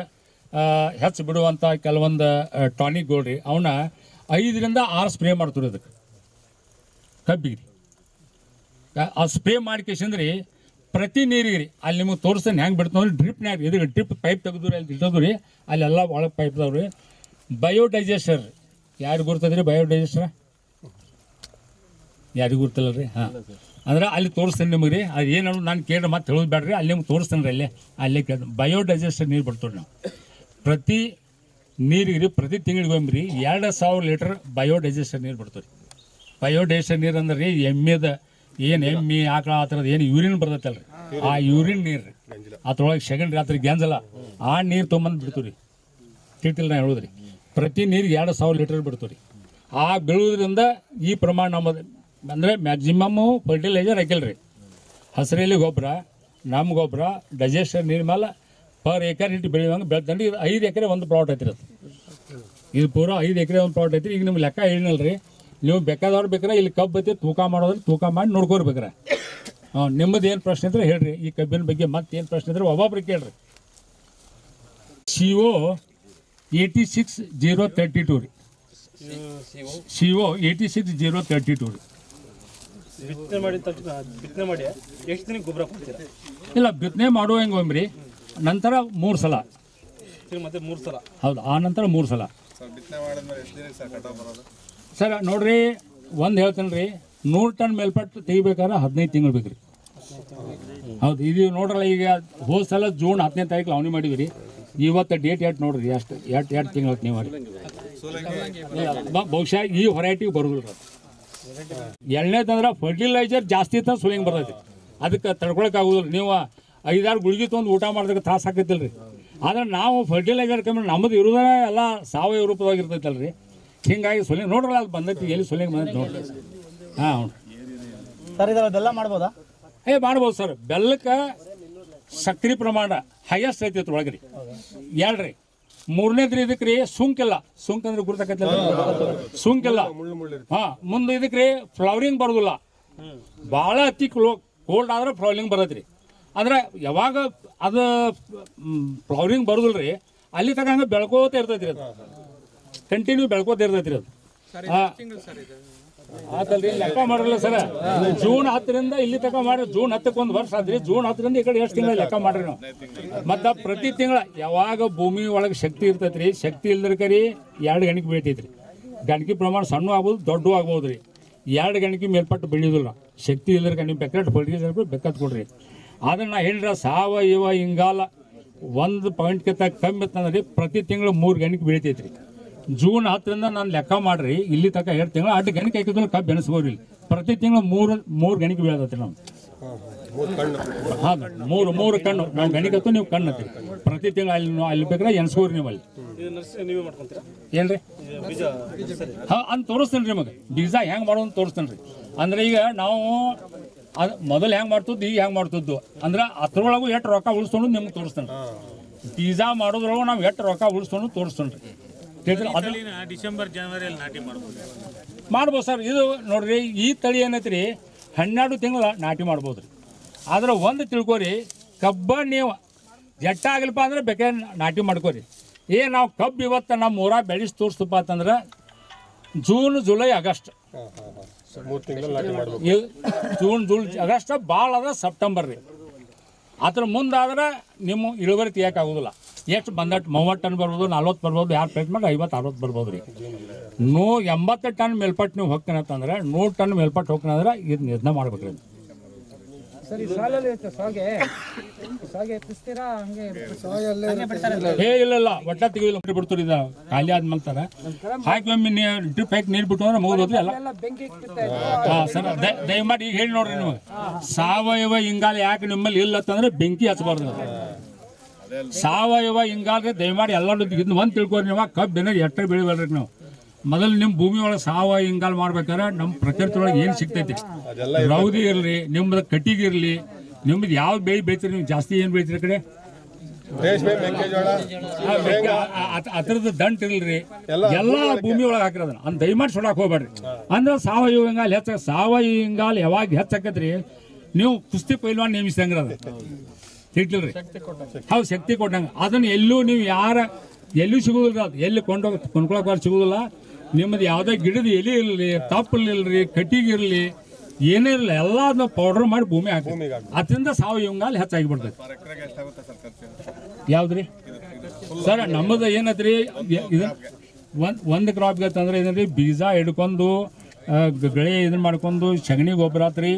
ಹೆಚ್ಚು ಬಿಡುವಂಥ ಕೆಲವೊಂದು ಟಾನಿಕ್ಗಳು ರೀ, ಅವನ್ನ 5ರಿಂದ 6 ಸ್ಪ್ರೇ ಮಾಡ್ತೀವಿ ಅದಕ್ಕೆ ಕಬ್ಬಿಗೆ ರೀ. ಆ ಸ್ಪ್ರೇ ಮಾಡಿಕೇಶಂದ್ರಿ ಪ್ರತಿ ನೀರಿಗೆ ರೀ ಅಲ್ಲಿ ನಿಮಗೆ ತೋರಿಸ್ತೇನೆ ಹೆಂಗೆ ಬಿಡ್ತಾವ್ರಿ. ಡ್ರಿಪ್ನ್ಯಾಗ ಇದು ಡ್ರಿಪ್ ಪೈಪ್ ತೆಗೆದು ರೀ ಅಲ್ಲಿ ಇಟ್ಟದು ರೀ, ಅಲ್ಲೆಲ್ಲ ಒಳಗೆ ಪೈಪ್ ಇದಾವೆ ರೀ. ಬಯೋಡೈಜೆಸ್ಟರ್ ಯಾರಿಗೆ ಗುರ್ತದ್ರಿ? ಬಯೋಡೈಜೆಸ್ಟರ್ ಯಾರಿಗೂ ಗುರ್ತಿಲ್ಲ ರೀ. ಹಾಂ, ಅಂದ್ರೆ ಅಲ್ಲಿ ತೋರಿಸ್ತೇನೆ ನಿಮಗೆ ರೀ. ಅದು ಏನು ನಾನು ಕೇಳ್ರಿ ಮತ್ತೆ ಹೇಳೋದು ಬೇಡ್ರಿ, ಅಲ್ಲಿ ನಿಮ್ಗೆ ತೋರಿಸ್ತೇನೆ ರೀ. ಅಲ್ಲೇ ಕೇಳಿ ಬಯೋಡೈಜೆಸ್ಟರ್ ನೀರು ಬಿಡ್ತೀವಿ ನಾವು ಪ್ರತಿ ನೀರಿಗೆ ರೀ. ಪ್ರತಿ ತಿಂಗಳಿಗೆ ಒಮ್ಮೆ ರೀ 2000 ಲೀಟರ್ ಬಯೋಡೈಜೆಸ್ಟರ್ ನೀರು ಬಿಡ್ತೀವಿ ರೀ. ಬಯೋಡೈಜೆಸ್ಟರ್ ನೀರು ಅಂದ್ರೆ ರೀ ಎಮ್ಮೆದ ಏನು ಎಮ್ಮೆ ಆಕಳ ಆ ಥರದ್ದು ಏನು ಯೂರಿನ್ ಬರ್ತೈತಲ್ಲ ರೀ, ಆ ಯೂರಿನ್ ನೀರು ರೀ ಅದ್ರೊಳಗೆ ಸೆಕೆಂಡ್ ರಾತ್ರಿ ಗ್ಯಾಂಜಲ್ಲ ಆ ನೀರು ತೊಗೊಂಬಂದು ಬಿಡ್ತೀವಿ ರೀ. ತಿಳ್ತಿಲ್ಲ ನಾ ಹೇಳೋದ್ರಿ. ಪ್ರತಿ ನೀರಿಗೆ 2000 ಲೀಟರ್ ಬಿಡ್ತೀವಿ ರೀ. ಆ ಬೀಳೋದ್ರಿಂದ ಈ ಪ್ರಮಾಣ ನಮ್ಮದು ಅಂದರೆ ಮ್ಯಾಕ್ಸಿಮಮ್ಮು ಫರ್ಟಿಲೈಸರ್ ಹಾಕಿಲ್ಲ ರೀ. ಹಸಿರೆಲೆ ಗೊಬ್ಬರ, ನಮ್ಮ ಗೊಬ್ಬರ, ಡೈಜೆಸ್ಟರ್ ನೀರು ಮೇಲೆ ಪರ್ ಏಕರ್ ಇಟ್ಟು ಬೆಳೆಯುವಂಗೆ ಬೆಳೆದಂಡು ಇದು 5 ಎಕರೆ ಒಂದು ಪ್ಲಾಟ್ ಐತಿ. ಇದು ಪೂರ 5 ಎಕರೆ ಒಂದು ಪ್ಲಾಟ್ ಐತಿ. ಈಗ ನಿಮ್ಗೆ ಲೆಕ್ಕ ಹೇಳಿನಲ್ಲ ರೀ, ನೀವು ಬೇಕಾದವ್ರು ಬೇಕಾರೆ ಇಲ್ಲಿ ಕಬ್ಬು ಐತಿ ತೂಕ ಮಾಡೋದ್ರೆ ತೂಕ ಮಾಡಿ ನೋಡ್ಕೋರ್ಬೇಕ್ರೆ. ನಿಮ್ಮದು ಏನು ಪ್ರಶ್ನೆ ಇದ್ರೆ ಹೇಳ್ರಿ. ಈ ಕಬ್ಬಿನ ಬಗ್ಗೆ ಮತ್ತೇನು ಪ್ರಶ್ನೆ ಇದ್ರೆ ಒಬ್ಬೊಬ್ರಿಗೆ ಕೇಳ್ರಿ. CO 86032 ರೀ. CO 86032 ರೀ. ಬಿತ್ತನೆ ಮಾಡಿ ಎಷ್ಟು ದಿನಕ್ಕೆ ಗೊಬ್ಬರ ಕೊಡ್ತೀರಾ? ಇಲ್ಲ, ಬಿತ್ತನೆ ಮಾಡುವ ಹೆಂಗೆ ಒಮ್ಮೆ ರೀ, ನಂತರ 3 ಸಲ ಮತ್ತೆ 3 ಸಲ. ಹೌದು, ಆ ನಂತರ 3 ಸಲ ಬಿತ್ತನೆ ಮಾಡಿದ್ಮೇಲೆ ಎಷ್ಟು ದಿನಕ್ಕೆ ಸರ್ ಕಟಾವು ಬರೋದು? ಸರ್ ನೋಡ್ರಿ, ಒಂದು ಹೇಳ್ತೇನೆ ರೀ, 100 ಟನ್ ಮೇಲ್ಪಟ್ಟು ತೆಗಿಬೇಕಾದ್ರೆ 15 ತಿಂಗಳು ಬೇಕು ರೀ. ಹೌದು, ಇದು ನೋಡ್ರಲ್ಲ, ಈಗ ಹೋದ ಸಲ ಜೂನ್ 10ನೇ ತಾರೀಕು ಲಾವಣಿ ಮಾಡಿವಿ ರೀ. ಇವತ್ತು ಡೇಟ್ ಎಷ್ಟು ನೋಡ್ರಿ, ಅಷ್ಟು ಎರಡು ತಿಂಗಳು ನೀವು ರೀ. ಬಹುಶಃ ಈ ಹೊರೈಟಿಗೆ ಬರೋದಿಲ್ಲ. ಎರಡನೇದಂದ್ರೆ ಫರ್ಟಿಲೈಸರ್ ಜಾಸ್ತಿ ಇತ್ತ ಸುಲಿಂಗ್ ಬರ್ತೈತಿ, ಅದಕ್ಕೆ ತಡ್ಕೊಳಕ್ಕಾಗೋದಿಲ್ಲ. ನೀವು 5-6 ಗುಳಿಗೆ ತೊಗೊಂಡು ಊಟ ಮಾಡೋದಕ್ಕೆ ತ್ರಾಸ ಆಕೈತಿಲ್ಲ ರೀ. ಆದ್ರೆ ನಾವು ಫರ್ಟಿಲೈಸರ್ ಕಮ್ಮಿ, ನಮ್ಮದು ಇರೋದೇ ಎಲ್ಲ ಸಾವಯವ ರೂಪದಾಗ ಇರ್ತೈತಲ್ಲ ರೀ. ಹಿಂಗಾಗಿ ಸುಲಿಂಗ್ ನೋಡ್ರಲ್ಲ, ಅದು ಬಂದೈತಿ, ಎಲ್ಲಿ ಸುಲಿಂಗ್ ಬಂದೈತಿ ನೋಡ್ರಿ. ಹಾಂ ಸರ್, ಇದೆಲ್ಲ ಮಾಡ್ಬೋದಾ? ಮಾಡ್ಬೋದು ಸರ್. ಬೆಲ್ಲಕ್ಕೆ ಸಕ್ರೆ ಪ್ರಮಾಣ ಹೈಯೆಸ್ಟ್ ಐತಿ ಒಳಗೆ ರೀ. ಎರಡ್ರಿ, ಮೂರನೇದ್ರಿ ಇದಕ್ಕೆ ರೀ ಸುಂಕಿಲ್ಲ. ಸುಂಕ್ ಅಂದ್ರೆ ಗುರ್ತಾಕೈತಿ, ಸುಂಕಿಲ್ಲ. ಹಾಂ, ಮುಂದೆ ಇದಕ್ಕೆ ರೀ ಫ್ಲವರಿಂಗ್ ಬರೋದಿಲ್ಲ. ಭಾಳ ಅತಿ ಕೋಲ್ಡ್ ಆದ್ರೆ ಫ್ಲವರಿಂಗ್ ಬರತ್ತೆ ರೀ. ಅಂದ್ರೆ ಯಾವಾಗ ಅದು ಫ್ಲವರಿಂಗ್ ಬರೋದಿಲ್ಲ ರೀ, ಅಲ್ಲಿ ತಗ ಹಂಗೆ ಬೆಳ್ಕೋತ ಇರ್ತೈತಿ ರೀ. ಅದು ಕಂಟಿನ್ಯೂ ಬೆಳ್ಕೋತ ಇರ್ತೈತಿ ರೀ. ಅದು ಆತಲ್ರಿ, ಲೆಕ್ಕ ಮಾಡಿರಲ್ಲ ಸರ್. ಜೂನ್ 10ರಿಂದ ಇಲ್ಲಿ ತಕ ಮಾಡ್ರಿ. ಜೂನ್ 10ಕ್ಕೆ 1 ವರ್ಷ ಆದ್ರಿ. ಜೂನ್ 10ರಿಂದ ಈ ಕಡೆ ಎಷ್ಟು ತಿಂಗಳು ಲೆಕ್ಕ ಮಾಡ್ರಿ ನಾವು. ಮತ್ತು ಪ್ರತಿ ತಿಂಗಳ ಯಾವಾಗ ಭೂಮಿ ಒಳಗೆ ಶಕ್ತಿ ಇರ್ತೈತಿ ರೀ, ಶಕ್ತಿ ಇಲ್ದ್ರ ಕರಿ 2 ಗಣಿಕೆ ಬೆಳಿತೈತಿ ರೀ. ಗಣಿಕೆ ಪ್ರಮಾಣ ಸಣ್ಣ ಆಗ್ಬೋದು, ದೊಡ್ಡ ಆಗ್ಬೋದು ರೀ. 2 ಗಣಿಕೆ ಮೇಲ್ಪಟ್ಟು ಬೆಳೆಯೋದಿಲ್ಲ. ಶಕ್ತಿ ಇಲ್ದ್ರ ನೀವು ಬೇಕಾದ್ರೆ ಫರ್ಟಿಲೈಸರ್ ಬೇಕಾದ್ ಕೊಡ್ರಿ. ಆದ್ರೆ ನಾ ಹೇಳಿರ ಸಾವಯವ ಇಂಗಾಲ 1 ಪಾಯಿಂಟ್ಗಿಂತ ಕಮ್ಮಿ ಇತ್ತಂದ್ರೆ ಪ್ರತಿ ತಿಂಗಳು 3 ಗಣಿಕೆ ಬೆಳಿತೈತಿ ರೀ. ಜೂನ್ 10ರಿಂದ ನಾನು ಲೆಕ್ಕ ಮಾಡ್ರಿ, ಇಲ್ಲಿ ತನಕ 2 ತಿಂಗಳು 8 ಗಣಿಕೆ ಹಾಕಿದ್ರೆ ಕಬ್ಬು ಬೆಳೆಸ್ಬೋರಿ. ಪ್ರತಿ ತಿಂಗಳು 3 ಗಣಿಕೆ ಬೆಳೆದತ್ರಿ ನಾವು. ಹೌದು, 3 ಕಣ್ಣು ನಾವು ಗಣಿಕೆ ಹತ್ತು, ನೀವು ಕಣ್ಣು ಹತ್ತಿ ಪ್ರತಿ ತಿಂಗಳು ಅಲ್ಲಿ ಬೇಕಾದ್ರೆ ಎನ್ಸ್ಕೋರಿ ನೀವು ಅಲ್ಲಿ. ಏನ್ರಿ ಹಾಂ ಅಂತ ತೋರಿಸ್ತೇನೆ ರೀ ನಿಮಗೆ. ಬೀಜ ಹೆಂಗೆ ಮಾಡೋದು ತೋರಿಸ್ತೇನೆ ರೀ. ಅಂದ್ರೆ ಈಗ ನಾವು ಅದು ಮೊದಲು ಹೆಂಗೆ ಮಾಡ್ತಿದ್ದು, ಈಗ ಹೆಂಗೆ ಮಾಡ್ತಿದ್ದು ಅಂದ್ರೆ ಅದ್ರೊಳಗೂ ಎಷ್ಟು ರೊಕ್ಕ ಉಳಿಸ್ಕೊಂಡು ನಿಮ್ಗೆ ತೋರಿಸ್ತೇನೆ. ಬೀಜ ಮಾಡೋದ್ರೊಳಗೆ ನಾವು ಎಷ್ಟು ರೊಕ್ಕ ಉಳಿಸ್ಕೊಂಡು ತೋರಿಸ್ತೇನೆ ರೀ. ಡಿಸೆಂಬರ್ ಜನವರಿಯಲ್ಲಿ ನಾಟಿ ಮಾಡ್ಬೋದು ಸರ್. ಇದು ನೋಡ್ರಿ, ಈ ತಳಿ ಏನೈತಿ ರೀ 12 ತಿಂಗಳು ನಾಟಿ ಮಾಡ್ಬೋದು ರೀ. ಆದ್ರೆ ಒಂದು ತಿಳ್ಕೊರಿ, ಕಬ್ಬ ನೀವು ಜಟ್ಟಾಗಲ್ಪ ಅಂದ್ರೆ ಬೇಕಾದ್ರೆ ನಾಟಿ ಮಾಡ್ಕೋರಿ. ನಾವು ಕಬ್ಬು ಇವತ್ತು ನಮ್ಮ ಊರಾಗ ಬೆಳೆಸಿ ತೋರಿಸ್ತಪ್ಪ ಅಂತಂದ್ರೆ June, July, August, June, August ಭಾಳ ಅದ ಸೆಪ್ಟೆಂಬರ್ ರೀ. ಅದ್ರ ಮುಂದಾದ್ರೆ ನಿಮ್ಮ ಇಳುವರಿ ತೆಗಿಯೋಕ್ಕಾಗೋದಿಲ್ಲ. ಎಷ್ಟು ಬಂದಟ್ಟು 30 ಟನ್ ಬರ್ಬೋದು, 40 ಬರ್ಬೋದು, ಯಾರು ಪ್ರಯತ್ನ ಮಾಡಿ 50-60 ಬರ್ಬೋದು ರೀ. 80 ಟನ್ ಮೇಲ್ಪಟ್ಟು ನೀವು ಹೋಗ್ತಾನಂತಂದ್ರೆ 100 ಟನ್ ಮೇಲ್ಪಟ್ಟು ಹೋಗ್ತಾನಂದ್ರೆ ಇದನ್ನ ಇದನ್ನ ಮಾಡ್ಬೇಕ್ರಿ. ಇಲ್ಲ ಒಟ್ಟ ತೆಗಿಲ್ಲ ಬಿಡ್ತಾರೆ. ಇದು ಖಾಲಿ ಆದ್ಮೇಲೆ ಹಾಕಿ ಒಮ್ಮೆ ಡ್ರಿಪ್ ಹಾಕಿ ನೀರು ಬಿಟ್ಟು ಅಂದ್ರೆ ಮುಗಿದೋದ್ರಿ ಎಲ್ಲ. ಹಾಂ ಸರ್, ದಯಮಾಡಿ ಈಗ ಹೇಳಿ ನೋಡ್ರಿ ನೀವು, ಸಾವಯವ ಇಂಗಾಲ ಯಾಕೆ ನಿಮ್ಮಲ್ಲಿ ಇಲ್ಲ ಅಂತಂದ್ರೆ ಬೆಂಕಿ ಹಚ್ಚಬಾರ್ದು. ಸಾವಯವ ಇಂಗಾಲ ದಯಮಾಡಿ ಎಲ್ಲರೂ ಇದನ್ನ ಒಂದು ತಿಳ್ಕೊರಿ. ನೀವು ಕಬ್ಬಿನ ಎಟ್ಟ ಬೆಳಿಬೇಡ್ರಿ. ನಾವು ಮೊದಲು ನಿಮ್ಮ ಭೂಮಿ ಒಳಗೆ ಸಾವಯವ ಇಂಗಾಲ ಮಾಡ್ಬೇಕಾದ್ರೆ ನಮ್ಮ ಪ್ರಕೃತಿ ಒಳಗೆ ಏನು ಸಿಗ್ತೈತಿ, ರೌದಿ ಇರಲಿ, ನಿಮ್ಮದು ಕಟ್ಟಿಗೆ ಇರಲಿ, ನಿಮ್ದು ಯಾವ ಬೆಳೆ ಬೆಳಿತೀರಿ, ನೀವು ಜಾಸ್ತಿ ಏನು ಬೆಳಿತೀರಿ ಕಡೆ ಅದ್ರದ್ದು ದಂಟ್ ಇರಲ್ರಿ, ಎಲ್ಲ ಭೂಮಿ ಒಳಗೆ ಹಾಕಿರೋದನ್ನ ಅಂತ ದಯಮಾಡಿ ಸುಡಾಕ್ ಹೋಗ್ಬೇಡ್ರಿ. ಅಂದ್ರೆ ಸಾವಯವ ಇಂಗಾಲ ಸಾವಯವ ಇಂಗಾಲ ಯಾವಾಗ ಹೆಚ್ಚಾಕತ್ರಿ, ನೀವು ಕುಸ್ತಿ ಪೈಲ್ವಾನ್ ನೇಮಿಸಿದಂಗ್ರ ಅದು ತಿಳ್ತಿಲ್ರಿ. ಹೌದು, ಶಕ್ತಿ ಕೊಟ್ಟಂಗೆ. ಅದನ್ನು ಎಲ್ಲೂ ನೀವು ಎಲ್ಲೂ ಸಿಗೋದಿಲ್ಲ. ಅದು ಎಲ್ಲಿ ಕೊಂಡ್ಕೊಳಕ್ಕೆ ಸಿಗೋದಿಲ್ಲ. ನಿಮ್ಮದು ಯಾವುದೇ ಗಿಡದ ಎಲೆ ಇರಲಿ, ತಪ್ಪಲಿಲ್ರಿ, ಕಟ್ಟಿಗೆ ಇರಲಿ, ಏನೇ ಇರಲಿ, ಎಲ್ಲ ಅದನ್ನ ಪೌಡರ್ ಮಾಡಿ ಭೂಮಿ ಹಾಕಿ, ಅದರಿಂದ ಸಾವಯವ ಇಂಗಾಲ ಹೆಚ್ಚಾಗಿ ಬಿಡ್ತೈತಿ. ಯಾವ್ದ್ರಿ ಸರ್, ನಮ್ಮದು ಏನತ್ರಿ, ಇದು ಒಂದು ಕ್ರಾಪ್ಗೆ ಅಂತಂದ್ರೆ ಏನಂದ್ರೆ ಬೀಜ ಹಿಡ್ಕೊಂಡು ಗಳೆ ಇದನ್ನ ಮಾಡ್ಕೊಂಡು ಸಗಣಿ ಗೊಬ್ಬರ ಆತ್ರಿ,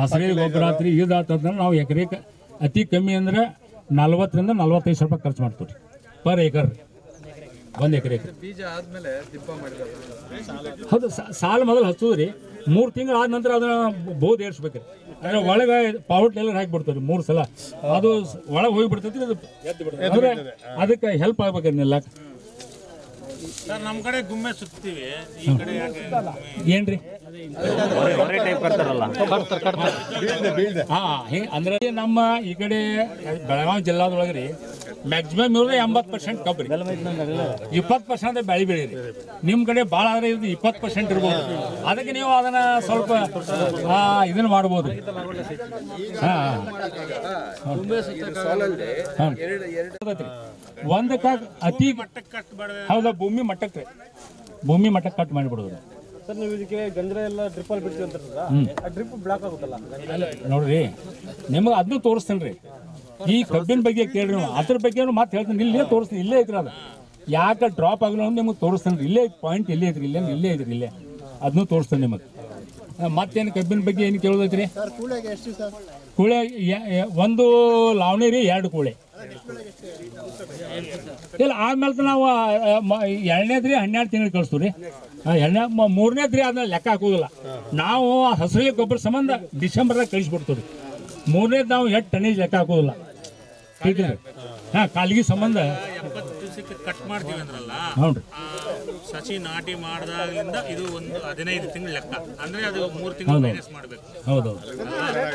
ಹಸಿರು ಗೊಬ್ಬರ ಆತ್ರಿ, ಇದಾತಂದ್ರೆ ನಾವು ಎಕರೆಗೆ ಅತಿ ಕಮ್ಮಿ ಅಂದ್ರೆ 40ರಿಂದ 45 ಸಾವಿರ ರೂಪಾಯಿ ಖರ್ಚು ಮಾಡ್ತೀವಿ ಪರ್ ಏಕರ್. 1 ಎಕರೆಗೆ ಬೀಜ ಆದ್ಮೇಲೆ ದಿಬ್ಬ ಮಾಡಿರೋದು. ಹೌದು, ಸಾಲ ಮೊದಲು ಹಚ್ಚೋದ್ರಿ. 3 ತಿಂಗಳು ಆದ ನಂತರ ಅದನ್ನ ಬೋದ್ ಏರ್ಸ್ಬೇಕ್ರಿ. ಅಂದ್ರೆ ಒಳಗೆ ಪವರ್ ಟೇಲರ್ ಹಾಕಿಬಿಡ್ತೀವಿ 3 ಸಲ. ಅದು ಒಳಗೆ ಹೋಗಿಬಿಡ್ತೈತಿ. ಅಂದ್ರೆ ಅದಕ್ಕೆ ಹೆಲ್ಪ್ ಆಗ್ಬೇಕ್ರಿ ನಿಲ್ಲಕ. ಸರ್, ನಮ್ಮ ಕಡೆ ಗುಮ್ಮೆ ಸುತ್ತೀವಿ, ಈ ಕಡೆ ಏನ್ರಿ ಅಂದ್ರೆ ನಮ್ಮ ಈ ಕಡೆ ಬೆಳಗಾವಿ ಜಿಲ್ಲಾದೊಳಗೆ ರೀ ಮ್ಯಾಕ್ಸಿಮಮ್ ಇರೋದು 80% ಕಬ್ಬು ರೀ, 20% ಬೆಳೆ ಬೆಳೀರಿ. ನಿಮ್ಮ ಕಡೆ ಭಾಳ ಆದ್ರೆ ಇದು 20% ಇರ್ಬೋದು. ಅದಕ್ಕೆ ನೀವು ಅದನ್ನ ಸ್ವಲ್ಪ ಇದನ್ನ ಮಾಡ್ಬೋದು. ಒಂದಕ್ಕೆ ಅತಿ ಹೌದಾ, ಭೂಮಿ ಮಟ್ಟಕ್ಕೆ ಕಟ್ ಮಾಡಿಬಿಡೋದು. ಸರ್, ನೀವು ಇದಕ್ಕೆ ಗಂಜರ ಎಲ್ಲ ಡ್ರಿಪ್ಪಲ್ಲಿ ಬಿಡ್ತೀವಿ ಅಂತ ಆ ಡ್ರಿಪ್ ಬ್ಲಾಕ್ ಆಗುತ್ತಲ್ಲ ನೋಡ್ರಿ, ನಿಮಗೆ ಅದನ್ನು ತೋರಿಸ್ತೇನೆ ರೀ. ಈ ಕಬ್ಬಿನ ಬಗ್ಗೆ ಕೇಳ್ರಿ ನೀವು, ಅದ್ರ ಬಗ್ಗೆ ಮತ್ತೆ ಹೇಳ್ತೀನಿ. ಇಲ್ಲೇ ತೋರಿಸ್ತೀನಿ, ಇಲ್ಲೇ ಐತ್ರಿ ಅದು. ಯಾಕೆ ಡ್ರಾಪ್ ಆಗಲ್ಲ ಅಂತ ನಿಮಗೆ ತೋರಿಸ್ತಾನೆ. ಇಲ್ಲೇ ಪಾಯಿಂಟ್ ಇಲ್ಲೇ ಐತ್ರಿ, ಇಲ್ಲೇ ಐತ್ರಿ, ಇಲ್ಲೇ ಅದನ್ನೂ ತೋರಿಸ್ತಾನೆ ನಿಮಗೆ. ಮತ್ತೇನು ಕಬ್ಬಿನ ಬಗ್ಗೆ ಏನು ಕೇಳೋದೈತ್ರಿ? ಕೂಳೆ ಒಂದು ಲಾವಣಿ ರೀ, 2 ಕೂಳೆ ಇಲ್ಲ. ಆದ್ಮೇಲೆ ನಾವು 2ನೇದ್ರಿ 12 ತಿಂಗಳು ಕಳಿಸ್ತೀವಿ ರೀ. 3ನೇದ್ರಿ ಅದನ್ನ ಲೆಕ್ಕ ಹಾಕೋದಿಲ್ಲ ನಾವು. ಹಸಿರು ಗೊಬ್ಬರ ಸಂಬಂಧ ಡಿಸೆಂಬರ್ದಾಗ ಕಳಿಸ್ಬಿಡ್ತೀವಿ ರೀ. 3ನೇದು ನಾವು 8 ಟನೇಜ್ ಲೆಕ್ಕ ಹಾಕೋದಿಲ್ಲ. ठीक है हाँ ಕಾಲಿಗೆ ಸಂಬಂಧ 70 ದಿವಸಕ್ಕೆ ಕಟ್ ಮಾಡ್ತೀವಿ ಅಂದ್ರಲ್ಲ ಹೌದು ಸಸಿ ನಾಟಿ ಮಾಡಿದಾಗಲಿಂದ ಇದು ಒಂದು 15 ತಿಂಗಳು ಲೆಕ್ಕ ಅಂದ್ರೆ ಅದು 3 ತಿಂಗಳು ಮೈನಸ್ ಮಾಡಬೇಕು ಹೌದು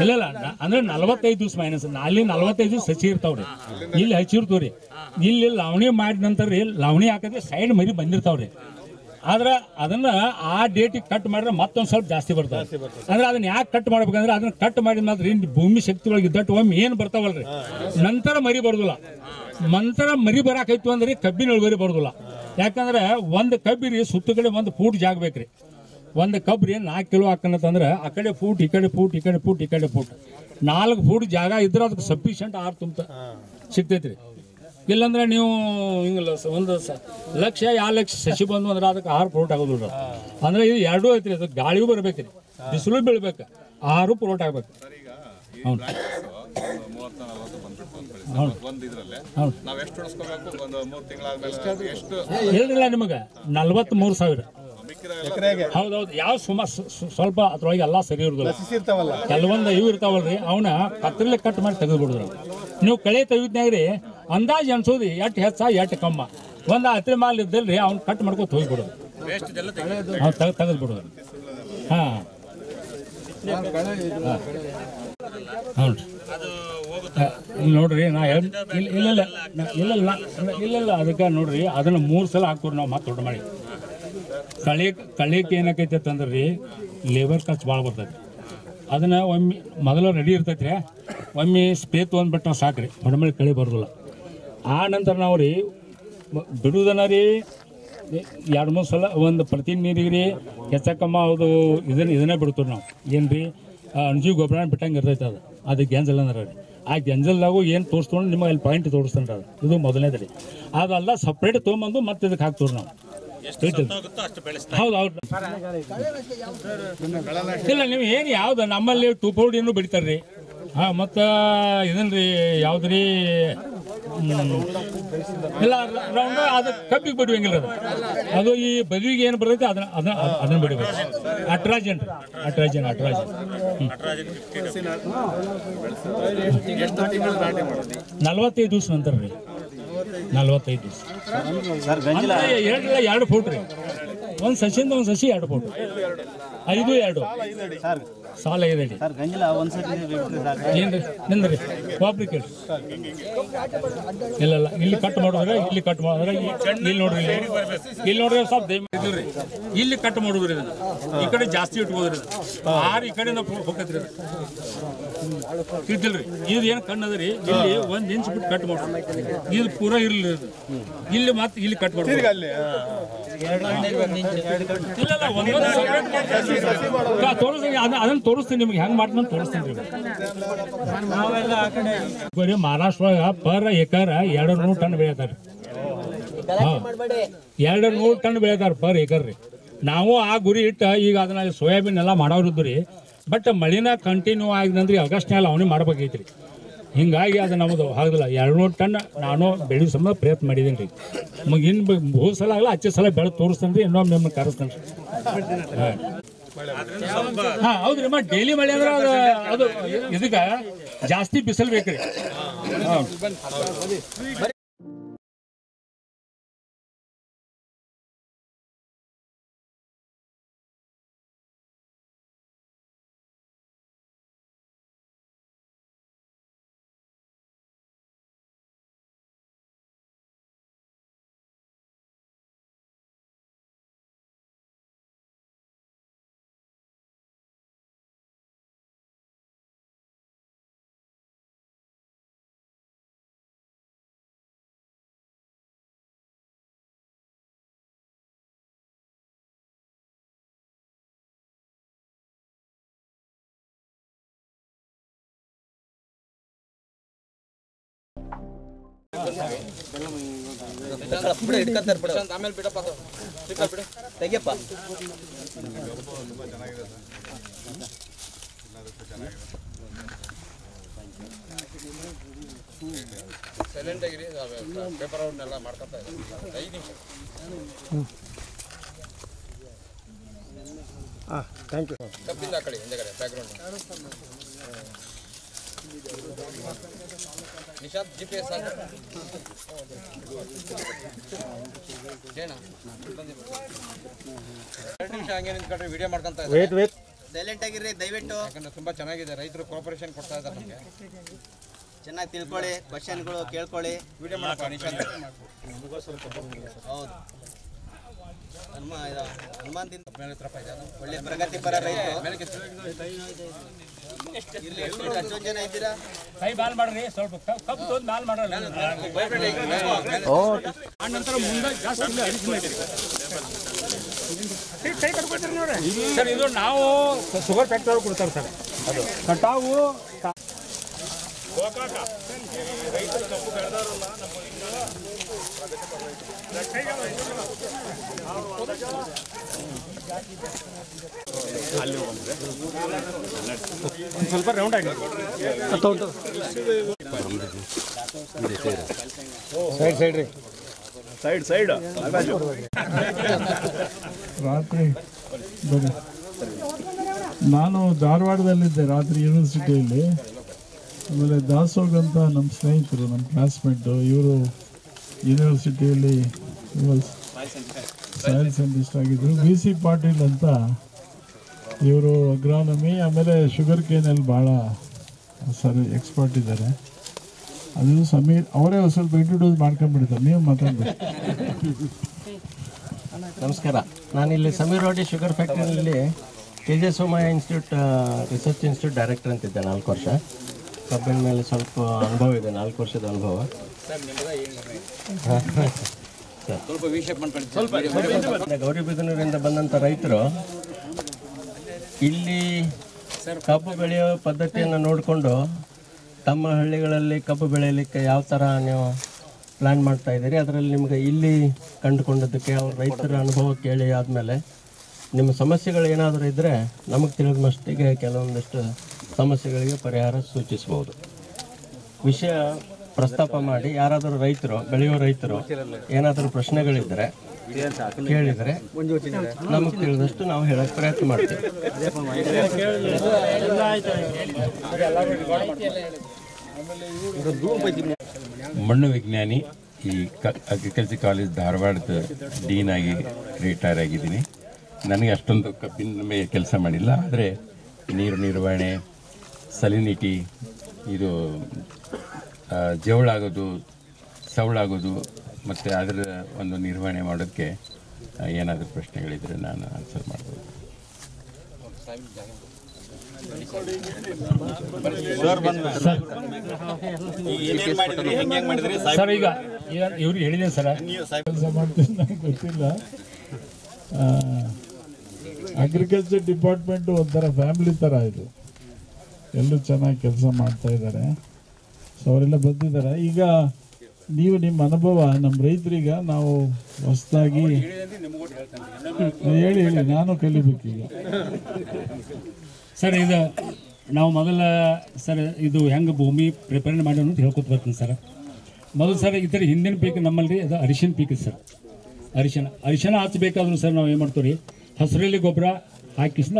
ಇಲ್ಲ ಅಂದ್ರೆ 45 ದಿವಸ ಮೈನಸ್ ಅಲ್ಲಿ 45 ದಿವಸ ಸಸಿ ಇರ್ತಾವ್ರಿ ಇಲ್ಲಿ ಹಚ್ಚಿರ್ತೀವ್ರಿ ಇಲ್ಲಿ ಲಾವಣಿ ಮಾಡಿದ ನಂತರ ರೀ ಲಾವಣಿ ಹಾಕಿದ್ರೆ ಸೈಡ್ ಮರಿ ಬಂದಿರ್ತಾವ್ರಿ ಆದ್ರೆ ಅದನ್ನ ಆ ಡೇಟಿಗೆ ಕಟ್ ಮಾಡಿದ್ರೆ ಮತ್ತೊಂದು ಸ್ವಲ್ಪ ಜಾಸ್ತಿ ಬರ್ತದೆ ಅಂದ್ರೆ ಅದನ್ನ ಯಾಕೆ ಕಟ್ ಮಾಡ್ಬೇಕಂದ್ರೆ ಅದನ್ನ ಕಟ್ ಮಾಡಿದ ಮಾತ್ರ ಭೂಮಿ ಶಕ್ತಿ ಒಳಗೆ ಇದ್ದಟ್ಟು ಒಮ್ಮೆ ಏನು ಬರ್ತಾವಲ್ರಿ ನಂತರ ಮರಿ ಬರೋದಿಲ್ಲ ನಂತರ ಮರಿ ಬರಾಕೈತು ಅಂದ್ರೆ ಕಬ್ಬಿನ ಇಳುವರಿ ಬರೋದಿಲ್ಲ ಯಾಕಂದ್ರೆ ಒಂದು ಕಬ್ಬಿ ರೀ ಸುತ್ತ ಕಡೆ 1 ಫೂಟ್ ಜಾಗ ಬೇಕ್ರಿ ಒಂದು ಕಬ್ಬು ರೀ 4 ಕಿಲೋ ಹಾಕಂತಂದ್ರೆ ಆ ಕಡೆ ಫೂಟ್ ಈ ಕಡೆ ಫೂಟ್ ಈ ಕಡೆ ಫೂಟ್ ಈ ಕಡೆ ಫೂಟ್ 4 ಫೂಟ್ ಜಾಗ ಇದ್ರೆ ಅದಕ್ಕೆ ಸಫಿಷಿಯಂಟ್ ಆರು ತುಂಬ ಸಿಗ್ತೈತ್ರಿ ಇಲ್ಲಾಂದ್ರೆ ನೀವು ಹಿಂಗಲ್ಲ 1 ಲಕ್ಷ 2 ಲಕ್ಷ ಸಸಿ ಬಂದು ಅಂದ್ರೆ ಅದಕ್ಕೆ 6 ಫ್ರೂಟ್ ಆಗೋದಿಲ್ಲ ಅಂದ್ರೆ ಇದು ಎರಡೂ ಐತ್ರಿ ಅದು ಗಾಳಿಗೂ ಬರ್ಬೇಕ್ರಿ ಬಿಸಿಲು ಬೀಳ್ಬೇಕು 6 ಫ್ರೂಟ್ ಆಗ್ಬೇಕು ಹೇಳಿಲ್ಲ ನಿಮಗೆ 43,000 ಹೌದೌದು ಯಾವ ಸ್ವಲ್ಪ ಅದ್ರೊಳಗೆ ಎಲ್ಲ ಸರಿ ಇರುದಿಲ್ಲ ಕೆಲವೊಂದು ಇವು ಇರ್ತಾವಲ್ರಿ ಅವನ್ನ ಕತ್ತರಲ್ಲೇ ಕಟ್ ಮಾಡಿ ತೆಗೆದು ಬಿಡುದ್ರು ನೀವು ಕಳೆ ತೆಗಿದ್ನಾಗ್ರಿ ಅಂದಾಜು ಅನ್ಸೋದು ಎಟ್ ಹೆಚ್ಚ ಎಟ್ ಕಮ್ಮ ಒಂದು ಹತ್ತಿರ ಮಾಲ್ ಇದ್ದಲ್ರಿ ಅವ್ನು ಕಟ್ ಮಾಡ್ಕೊತ ಹೋಗ್ಬಿಡೋದು ಅವ್ನು ತೆಗೆದು ಬಿಡೋದು ಹಾಂ ಹೌದು ನೋಡ್ರಿ ನಾ ಇಲ್ಲ ಅದಕ್ಕೆ ನೋಡ್ರಿ ಅದನ್ನ 3 ಸಲ ಹಾಕ್ತೀವಿ ನಾವು ಮತ್ತೆ ದೊಡ್ಡ ಮಾಡಿ ಕಳಿಕೆ ಏನಕೈತೆ ಅಂದ್ರೆ ರೀ ಲೇಬರ್ ಖರ್ಚು ಭಾಳ ಬರ್ತೈತಿ ಅದನ್ನು ಒಮ್ಮೆ ಮೊದಲು ರೆಡಿ ಇರ್ತೈತಿ ರೀ ಒಮ್ಮೆ ಸ್ಪ್ರೇ ತೊಗೊಂಡ್ಬಿಟ್ಟು ನಾವು ಸಾಕ್ರಿ ಹೊಡಮಳಿ ಕಳಿ ಬರೋದಿಲ್ಲ ಆ ನಂತರ ನಾವು ರೀ ಬಿಡುವುದನ್ನ ರೀ 2-3 ಸಲ ಒಂದು ಪ್ರತಿ ನೀರಿಗೆ ರೀ ಹೆಚ್ಚಕಮ್ಮ ಅದು ಇದನ್ನೇ ಬಿಡ್ತೀವಿ ನಾವು ಏನು ರೀ ಅಣಜಿ ಗೊಬ್ಬರ ಬಿಟ್ಟಂಗೆ ಇರ್ತೈತೆ ಅದು ಗೆಂಜಲ್ ಅಂದ್ರೆ ರೀ ಆ ಗೆಂಜಲ್ದಾಗೂ ಏನು ತೋರಿಸ್ಕೊಂಡು ನಿಮಗೆ ಅಲ್ಲಿ ಪಾಯಿಂಟ್ ತೋರಿಸ್ತಾನೆ ಅದು ಇದು ಮೊದಲನೇದು ರೀ ಅದೆಲ್ಲ ಸಪ್ರೇಟ್ ತೊಗೊಂಬಂದು ಮತ್ತೆ ಇದಕ್ಕೆ ಹಾಕ್ತೀವಿ ನಾವು ಹೌದು ಹೌದು ಇಲ್ಲ ನೀವು ಏನು ಯಾವ್ದು ನಮ್ಮಲ್ಲಿ 2 ಪೌಡ್ ಏನು ಬೆಳಿತಾರ್ರಿ ಹಾಂ ಮತ್ತು ಇದನ್ರಿ ಯಾವ್ದ್ರಿ ಇಲ್ಲ ರೌಂಡ್ ಅದು ಕಬ್ಬಿಗೆ ಬಿಡುವಂಗಿಲ್ಲ ಅದು ಈ ಬದುವಿಗೆ ಏನು ಬರ್ತೈತೆ ಅದನ್ನ ಬಿಡಬೇಕು ಅಟ್ರಾಜೆಂಟ್ 45 ದಿವಸ ನಂತರ ರೀ 45 ದಿವಸ 2 ಫೂಟ್ ರೀ ಒಂದು ಸಸಿಯಿಂದ ಒಂದು ಸಸಿ 2 ಫೂಟ್ 5-2 ಸಾಲ ಇದೆ ಏನ್ರಿ ನಿಂದ್ರಿ ಒಬ್ರಿ ಕೇಳಿ ಇಲ್ಲ ಇಲ್ಲಿ ಕಟ್ ಮಾಡಿದ್ರೆ ಇಲ್ಲಿ ನೋಡ್ರಿ ಸ್ವಲ್ಪ ದಯವಿಲ್ರಿ ಇಲ್ಲಿ ಕಟ್ ಮಾಡೋದ್ರಿ ಈ ಕಡೆ ಜಾಸ್ತಿ ಇಟ್ಕೋದ್ರಿ 6 ಈ ಕಡೆ ಹೋಗತ್ರಿ ತಿಳ್ತಿಲ್ರಿ ಇದು ಏನು ಕಣ್ಣದ್ರಿ ಇಲ್ಲಿ 1 ಇಂಚ್ ಬಿಟ್ಟು ಕಟ್ ಮಾಡ್ರಿ ಇದು ಪೂರಾ ಇರ್ಲಿ ಇಲ್ಲಿ ಮತ್ತೆ ಇಲ್ಲಿ ಕಟ್ ಮಾಡ್ರಿ ಇಲ್ಲ ಅದನ್ನ ತೋರಿಸ್ತೀನಿ ನಿಮ್ಗೆ ಹೆಂಗ್ ಮಾಡ್ತೀನಿ ತೋರಿಸ್ತೀನಿ ಬರೀ ಮಹಾರಾಷ್ಟ್ರ ಪರ್ ಎಕರ್ 200 ಟನ್ ಬೆಳಿತಾರೆ 200 ಟನ್ ಬೆಳಿತಾರೆ ಪರ್ ಎಕರ್ ರೀ ನಾವು ಆ ಗುರಿ ಇಟ್ಟು ಈಗ ಅದನ್ನ ಸೋಯಾಬೀನ್ ಎಲ್ಲ ಮಾಡೋರಿದ್ದು ರೀ ಬಟ್ ಮಳಿನ ಕಂಟಿನ್ಯೂ ಆಗಿದಂದ್ರೆ ಆಗಸ್ಟ್ನಲ್ಲಿ ಅವನೇ ಮಾಡ್ಬೇಕೈತ್ರಿ ಹಿಂಗಾಗಿ ಅದು ನಮ್ಮದು ಆಗೋದಿಲ್ಲ 200 ಟನ್ ನಾನು ಬೆಳೆಯೋ ಸಂಬಂಧ ಪ್ರಯತ್ನ ಮಾಡಿದ್ದೀನಿ ರೀ ನಮಗೆ ಇನ್ನು ಬಹು ಸಲ ಆಗಲ್ಲ ಹಚ್ಚ ಸಲ ಬೆಳೆ ತೋರಿಸ್ತೇನೆ ರೀ ಇನ್ನೊಮ್ಮೆ ನಿಮ್ಮನ್ನು ಕರೆಸ್ತೇನೆ ರೀ ಹಾಂ ಹೌದ್ರಿ ಮತ್ತೆ ಡೈಲಿ ಮಳೆ ಅಂದ್ರೆ ಅದು ಇದಕ್ಕೆ ಜಾಸ್ತಿ ಬಿಸಿಲು ಬೇಕ್ರಿ ಹಾಂ ಆಮೇಲೆ ಬಿಡಪ್ಪ ತೆಗಿಯಪ್ಪ. ಸೈಲೆಂಟ್ ಆಗಿರಿ, ಪೇಪರ್ ಅವ್ರನ್ನೆಲ್ಲ ಮಾಡ್ಕೊತಾ ಇದ್ದಾರೆ. 5 ನಿಮಿಷ. Thank you. ಕಪ್ಪಿಂದ ಆ ಕಡೆ ಹಿಂದೆಗಡೆ ಬ್ಯಾಕ್ಗ್ರೌಂಡ್. ನಿಶಾಂತ್ GPS ಜೇಣ 2 ನಿಮಿಷ ಹಂಗೆ ನಿಂತ್ಕೊಂಡ್ರೆ ವಿಡಿಯೋ ಮಾಡ್ಕೊಂತ ಇದ್ದಾರೆ. ಸೈಲೆಂಟ್ ಆಗಿರ್ರಿ ದಯವಿಟ್ಟು. ಯಾಕಂದ್ರೆ ತುಂಬಾ ಚೆನ್ನಾಗಿದೆ, ರೈತರು ಕೋಆಪರೇಷನ್ ಕೊಡ್ತಾ ಇದ್ದಾರೆ ನಮಗೆ. ಚೆನ್ನಾಗಿ ತಿಳ್ಕೊಳ್ಳಿ, ಕ್ವಶನ್ಗಳು ಕೇಳ್ಕೊಳ್ಳಿ. ವಿಡಿಯೋ ಮಾಡಪ್ಪ ನಿಶಾಂತ್. ಹೌದು, ಹನುಮಾನ್ದಿಂದ ಒಳ್ಳೆ ಪ್ರಗತಿಪರ ರೈತರು. ಅಷ್ಟೊಂದು ಜನ ಇದ್ದೀರಾ? ಕೈ ಬಾಲ್ ಮಾಡ್ರಿ, ಸ್ವಲ್ಪ ಕಪ್ಪು ತೊಂದು ಬಾಲ್ ಮಾಡಲ್ಲ. ನಂತರ ಮುಂದೆ ಜಾಸ್ತಿ ಸರ್, ಇದು ನಾವು ಶುಗರ್ ಫ್ಯಾಕ್ಟ್ರಿ ಕೊಡ್ತಾರೆ ಸರ್. ಅದು ಕಟಾವು ರೈತರು ಕಬ್ಬು ಬೆಳೆದಾರಲ್ಲ ಅಲ್ಲಿ ಸ್ವಲ್ಪ ರೌಂಡ್ ಆಗಿ ಸೈಡ್ ರೀ, ಸೈಡ್ ರಾತ್ರಿ ಬನ್ನಿ. ನಾನು ಧಾರವಾಡದಲ್ಲಿದ್ದೆ ರಾತ್ರಿ ಯೂನಿವರ್ಸಿಟಿಯಲ್ಲಿ. ಆಮೇಲೆ ದಾಸೋಗ್ ಅಂತ ನಮ್ಮ ಸ್ನೇಹಿತರು, ನಮ್ಮ ಕ್ಲಾಸ್ಮೇಟು, ಇವರು ಯೂನಿವರ್ಸಿಟಿಯಲ್ಲಿ ಸೈನ್ಸ್ ಸೈಂಟಿಸ್ಟ್ ಆಗಿದ್ದರು. VC ಪಾಟೀಲ್ ಅಂತ ಇವರು ಅಗ್ರಾನಮಿ, ಆಮೇಲೆ ಶುಗರ್ ಕೇನಲ್ಲಿ ಭಾಳ ಎಕ್ಸ್ಪರ್ಟ್ ಇದ್ದಾರೆ. ಅದು ಸಮೀರ್ ಅವರೇ ಸ್ವಲ್ಪ ಇಂಟ್ರೊಡ್ಯೂಸ್ ಮಾಡ್ಕೊಂಡ್ಬಿಡ್ತಾರೆ, ನೀವು ಮಾತಾಡ್ಬೇಕು. ನಮಸ್ಕಾರ, ನಾನಿಲ್ಲಿ ಸಮೀರ್ ವಾಡಿ ಶುಗರ್ ಫ್ಯಾಕ್ಟ್ರಿನಲ್ಲಿ KJ Somaiya institute research institute director ಅಂತಿದ್ದೆ 4 ವರ್ಷ. ಕಬ್ಬಿನ ಮೇಲೆ ಸ್ವಲ್ಪ ಅನುಭವ ಇದೆ, 4 ವರ್ಷದ ಅನುಭವ. ಗೌರಿಬಿದನೂರಿಂದ ಬಂದಂಥ ರೈತರು ಇಲ್ಲಿ ಕಬ್ಬು ಬೆಳೆಯೋ ಪದ್ಧತಿಯನ್ನು ನೋಡಿಕೊಂಡು ತಮ್ಮ ಹಳ್ಳಿಗಳಲ್ಲಿ ಕಬ್ಬು ಬೆಳೆಯಲಿಕ್ಕೆ ಯಾವ ಥರ ನೀವು ಪ್ಲ್ಯಾನ್ ಮಾಡ್ತಾ ಇದ್ದೀರಿ, ಅದರಲ್ಲಿ ನಿಮಗೆ ಇಲ್ಲಿ ಕಂಡುಕೊಂಡದ್ದಕ್ಕೆ ಅವ್ರ ರೈತರ ಅನುಭವ ಕೇಳಿ ಆದಮೇಲೆ ನಿಮ್ಮ ಸಮಸ್ಯೆಗಳು ಏನಾದರೂ ಇದ್ದರೆ ನಮಗೆ ತಿಳಿದ ಮಟ್ಟಿಗೆ ಕೆಲವೊಂದಿಷ್ಟು ಸಮಸ್ಯೆಗಳಿಗೆ ಪರಿಹಾರ ಸೂಚಿಸ್ಬೋದು. ವಿಷಯ ಪ್ರಸ್ತಾಪ ಮಾಡಿ ಯಾರಾದರೂ ರೈತರು, ಬೆಳೆಯೋ ರೈತರು ಏನಾದರೂ ಪ್ರಶ್ನೆಗಳಿದ್ದರೆ ಕೇಳಿದರೆ ನಮಗೆ ತಿಳಿದಷ್ಟು ನಾವು ಹೇಳೋಕ್ಕೆ ಪ್ರಯತ್ನ ಮಾಡ್ತೀವಿ. ಮಣ್ಣು ವಿಜ್ಞಾನಿ, ಈ ಅಗ್ರಿಕಲ್ಚರ್ ಕಾಲೇಜ್ ಧಾರವಾಡದ ಡೀನ್ ಆಗಿ ರಿಟೈರ್ ಆಗಿದ್ದೀನಿ. ನನಗೆ ಅಷ್ಟೊಂದು ಕಬ್ಬಿನ ಮೇಲೆ ಕೆಲಸ ಮಾಡಿಲ್ಲ, ಆದರೆ ನೀರು ನಿರ್ವಹಣೆ, ಸಲಿನಿಟಿ, ಇದು ಜವಳಾಗೋದು, ಸವಳಾಗೋದು ಮತ್ತು ಅದರ ಒಂದು ನಿರ್ವಹಣೆ ಮಾಡೋಕ್ಕೆ ಏನಾದರೂ ಪ್ರಶ್ನೆಗಳಿದ್ದರೆ ನಾನು ಆನ್ಸರ್ ಮಾಡ್ಬೋದು. ಸರ್, ಈಗ ಇವ್ರು ಹೇಳಿದೆ ಸರ್, ಕೆಲಸ ಮಾಡ್ತೀನಿ ನನಗೆ ಗೊತ್ತಿಲ್ಲ. ಅಗ್ರಿಕಲ್ಚರ್ ಡಿಪಾರ್ಟ್ಮೆಂಟು ಒಂಥರ ಫ್ಯಾಮಿಲಿ ಥರ ಇದು, ಎಲ್ಲರೂ ಚೆನ್ನಾಗಿ ಕೆಲಸ ಮಾಡ್ತಾ ಇದ್ದಾರೆ. ಸೊ ಅವರೆಲ್ಲ ಬಂದಿದ್ದಾರೆ. ಈಗ ನೀವು ನಿಮ್ಮ ಅನುಭವ ನಮ್ಮ ರೈತರೀಗ ನಾವು ಹೊಸದಾಗಿ ಹೇಳಿ ನಾನು ಕಲಿಬೇಕೀಗ. ಸರ್, ಇದು ನಾವು ಮೊದಲ ಸರ್ ಇದು ಹೆಂಗೆ ಭೂಮಿ ಪ್ರಿಪೇರ್ ಮಾಡಿ ಅಂತ ಹೇಳ್ಕೊತ ಬರ್ತೀನಿ ಸರ್. ಮೊದಲು ಸರ್ ಈ ಥರ ಹಿಂದಿನ ಪೀಕ್ ನಮ್ಮಲ್ಲಿ ಅದು ಅರಿಶಿನ ಪೀಕ್ ಸರ್. ಅರಿಶಿನ ಹಚ್ಚಬೇಕಾದ್ರೂ ಸರ್ ನಾವು ಏನು ಮಾಡ್ತೀವಿ ರೀ, ಹಸಿರಲ್ಲಿ ಗೊಬ್ಬರ ಹಾಕಿಸಿದ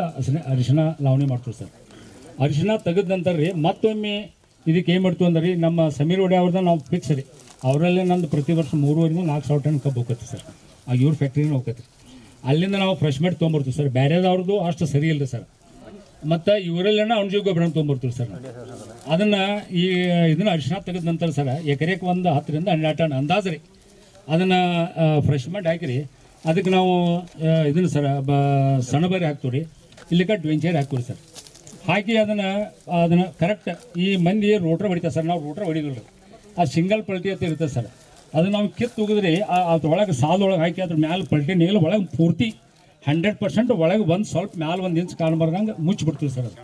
ಅರಿಶಿನ ಲಾವಣೆ ಮಾಡ್ತೀವಿ ಸರ್. ಅರಿಶಿನ ತೆಗೆದ ನಂತರ ರೀ ಮತ್ತೊಮ್ಮೆ ಇದಕ್ಕೆ ಏನು ಮಾಡ್ತೀವಿ ಅಂದ್ರೆ ರೀ, ನಮ್ಮ ಸಮೀರ್ ಒಡೆ ಅವ್ರದ್ದು ನಾವು ಫಿಕ್ಸ್ ರೀ, ಅವರಲ್ಲೇ ನಂದು ಪ್ರತಿ ವರ್ಷ 3,500-4,000 ಟನ್ ಕಬ್ಬು ಹೋಗತ್ತೆ ಸರ್. ಆಗ ಇವ್ರ ಫ್ಯಾಕ್ಟ್ರಿನೂ ಹೋಗತ್ತೆ ರೀ. ಅಲ್ಲಿಂದ ನಾವು ಫ್ರೆಶ್ ಮೇಟ್ ತೊಗೊಂಬರ್ತೀವಿ ಸರ್. ಬೇರೆದವ್ರದ್ದು ಅಷ್ಟು ಸರಿ ಇಲ್ಲ ಸರ್. ಮತ್ತು ಇವರಲ್ಲೇನ ಅಣುಜೀವ ಗೊಬ್ಬರ ತೊಗೊಂಬರ್ತೀವಿ ಸರ್. ಅದನ್ನು ಇದನ್ನು ಅರಿಶಿನ ತೆಗೆದ ನಂತರ ಸರ್ ಎಕರೆಗೆ ಒಂದು 10ರಿಂದ 12 ಟನ್ ಅಂದಾಜು ರೀ ಅದನ್ನು ಫ್ರೆಶ್ ಮಾಡಿ ಹಾಕಿರಿ. ಅದಕ್ಕೆ ನಾವು ಇದನ್ನು ಸರ್ ಸಣ್ಣ ಬರಿ ಹಾಕ್ತೀವಿ ರೀ, ಇಲ್ಲಿಗೆ ಡ್ವೆಂಚರ್ ಹಾಕ್ತೀವಿ ಸರ್. ಹಾಕಿ ಅದನ್ನು ಕರೆಕ್ಟ್ ಈ ಮಂದಿ ರೋಟ್ರ್ ಹೊಡಿತಾರೆ ಸರ್. ನಾವು ರೋಟ್ರ್ ಹೊಡಿದಿಲ್ಲ ರೀ, ಅದು ಸಿಂಗಲ್ ಪಲ್ಟಿ ಅಂತ ಇರುತ್ತೆ ಸರ್. ಅದು ನಾವು ಕಿತ್ತು ಹೋಗಿದ್ರಿ ಅದ್ರೊಳಗೆ ಸಾಲೊಳಗೆ ಹಾಕಿ ಅದ್ರ ಮ್ಯಾಲೆ ಪಲ್ಟಿ ನೀಗಲು ಒಳಗೆ ಪೂರ್ತಿ 100% ಒಳಗೆ ಒಂದು ಸ್ವಲ್ಪ ಮ್ಯಾಲೆ 1 ಇಂಚ್ ಕಾಣ್ಬಾರ್ದಂಗೆ ಮುಚ್ಚಿಬಿಡ್ತೀವಿ ಸರ್. ಅದು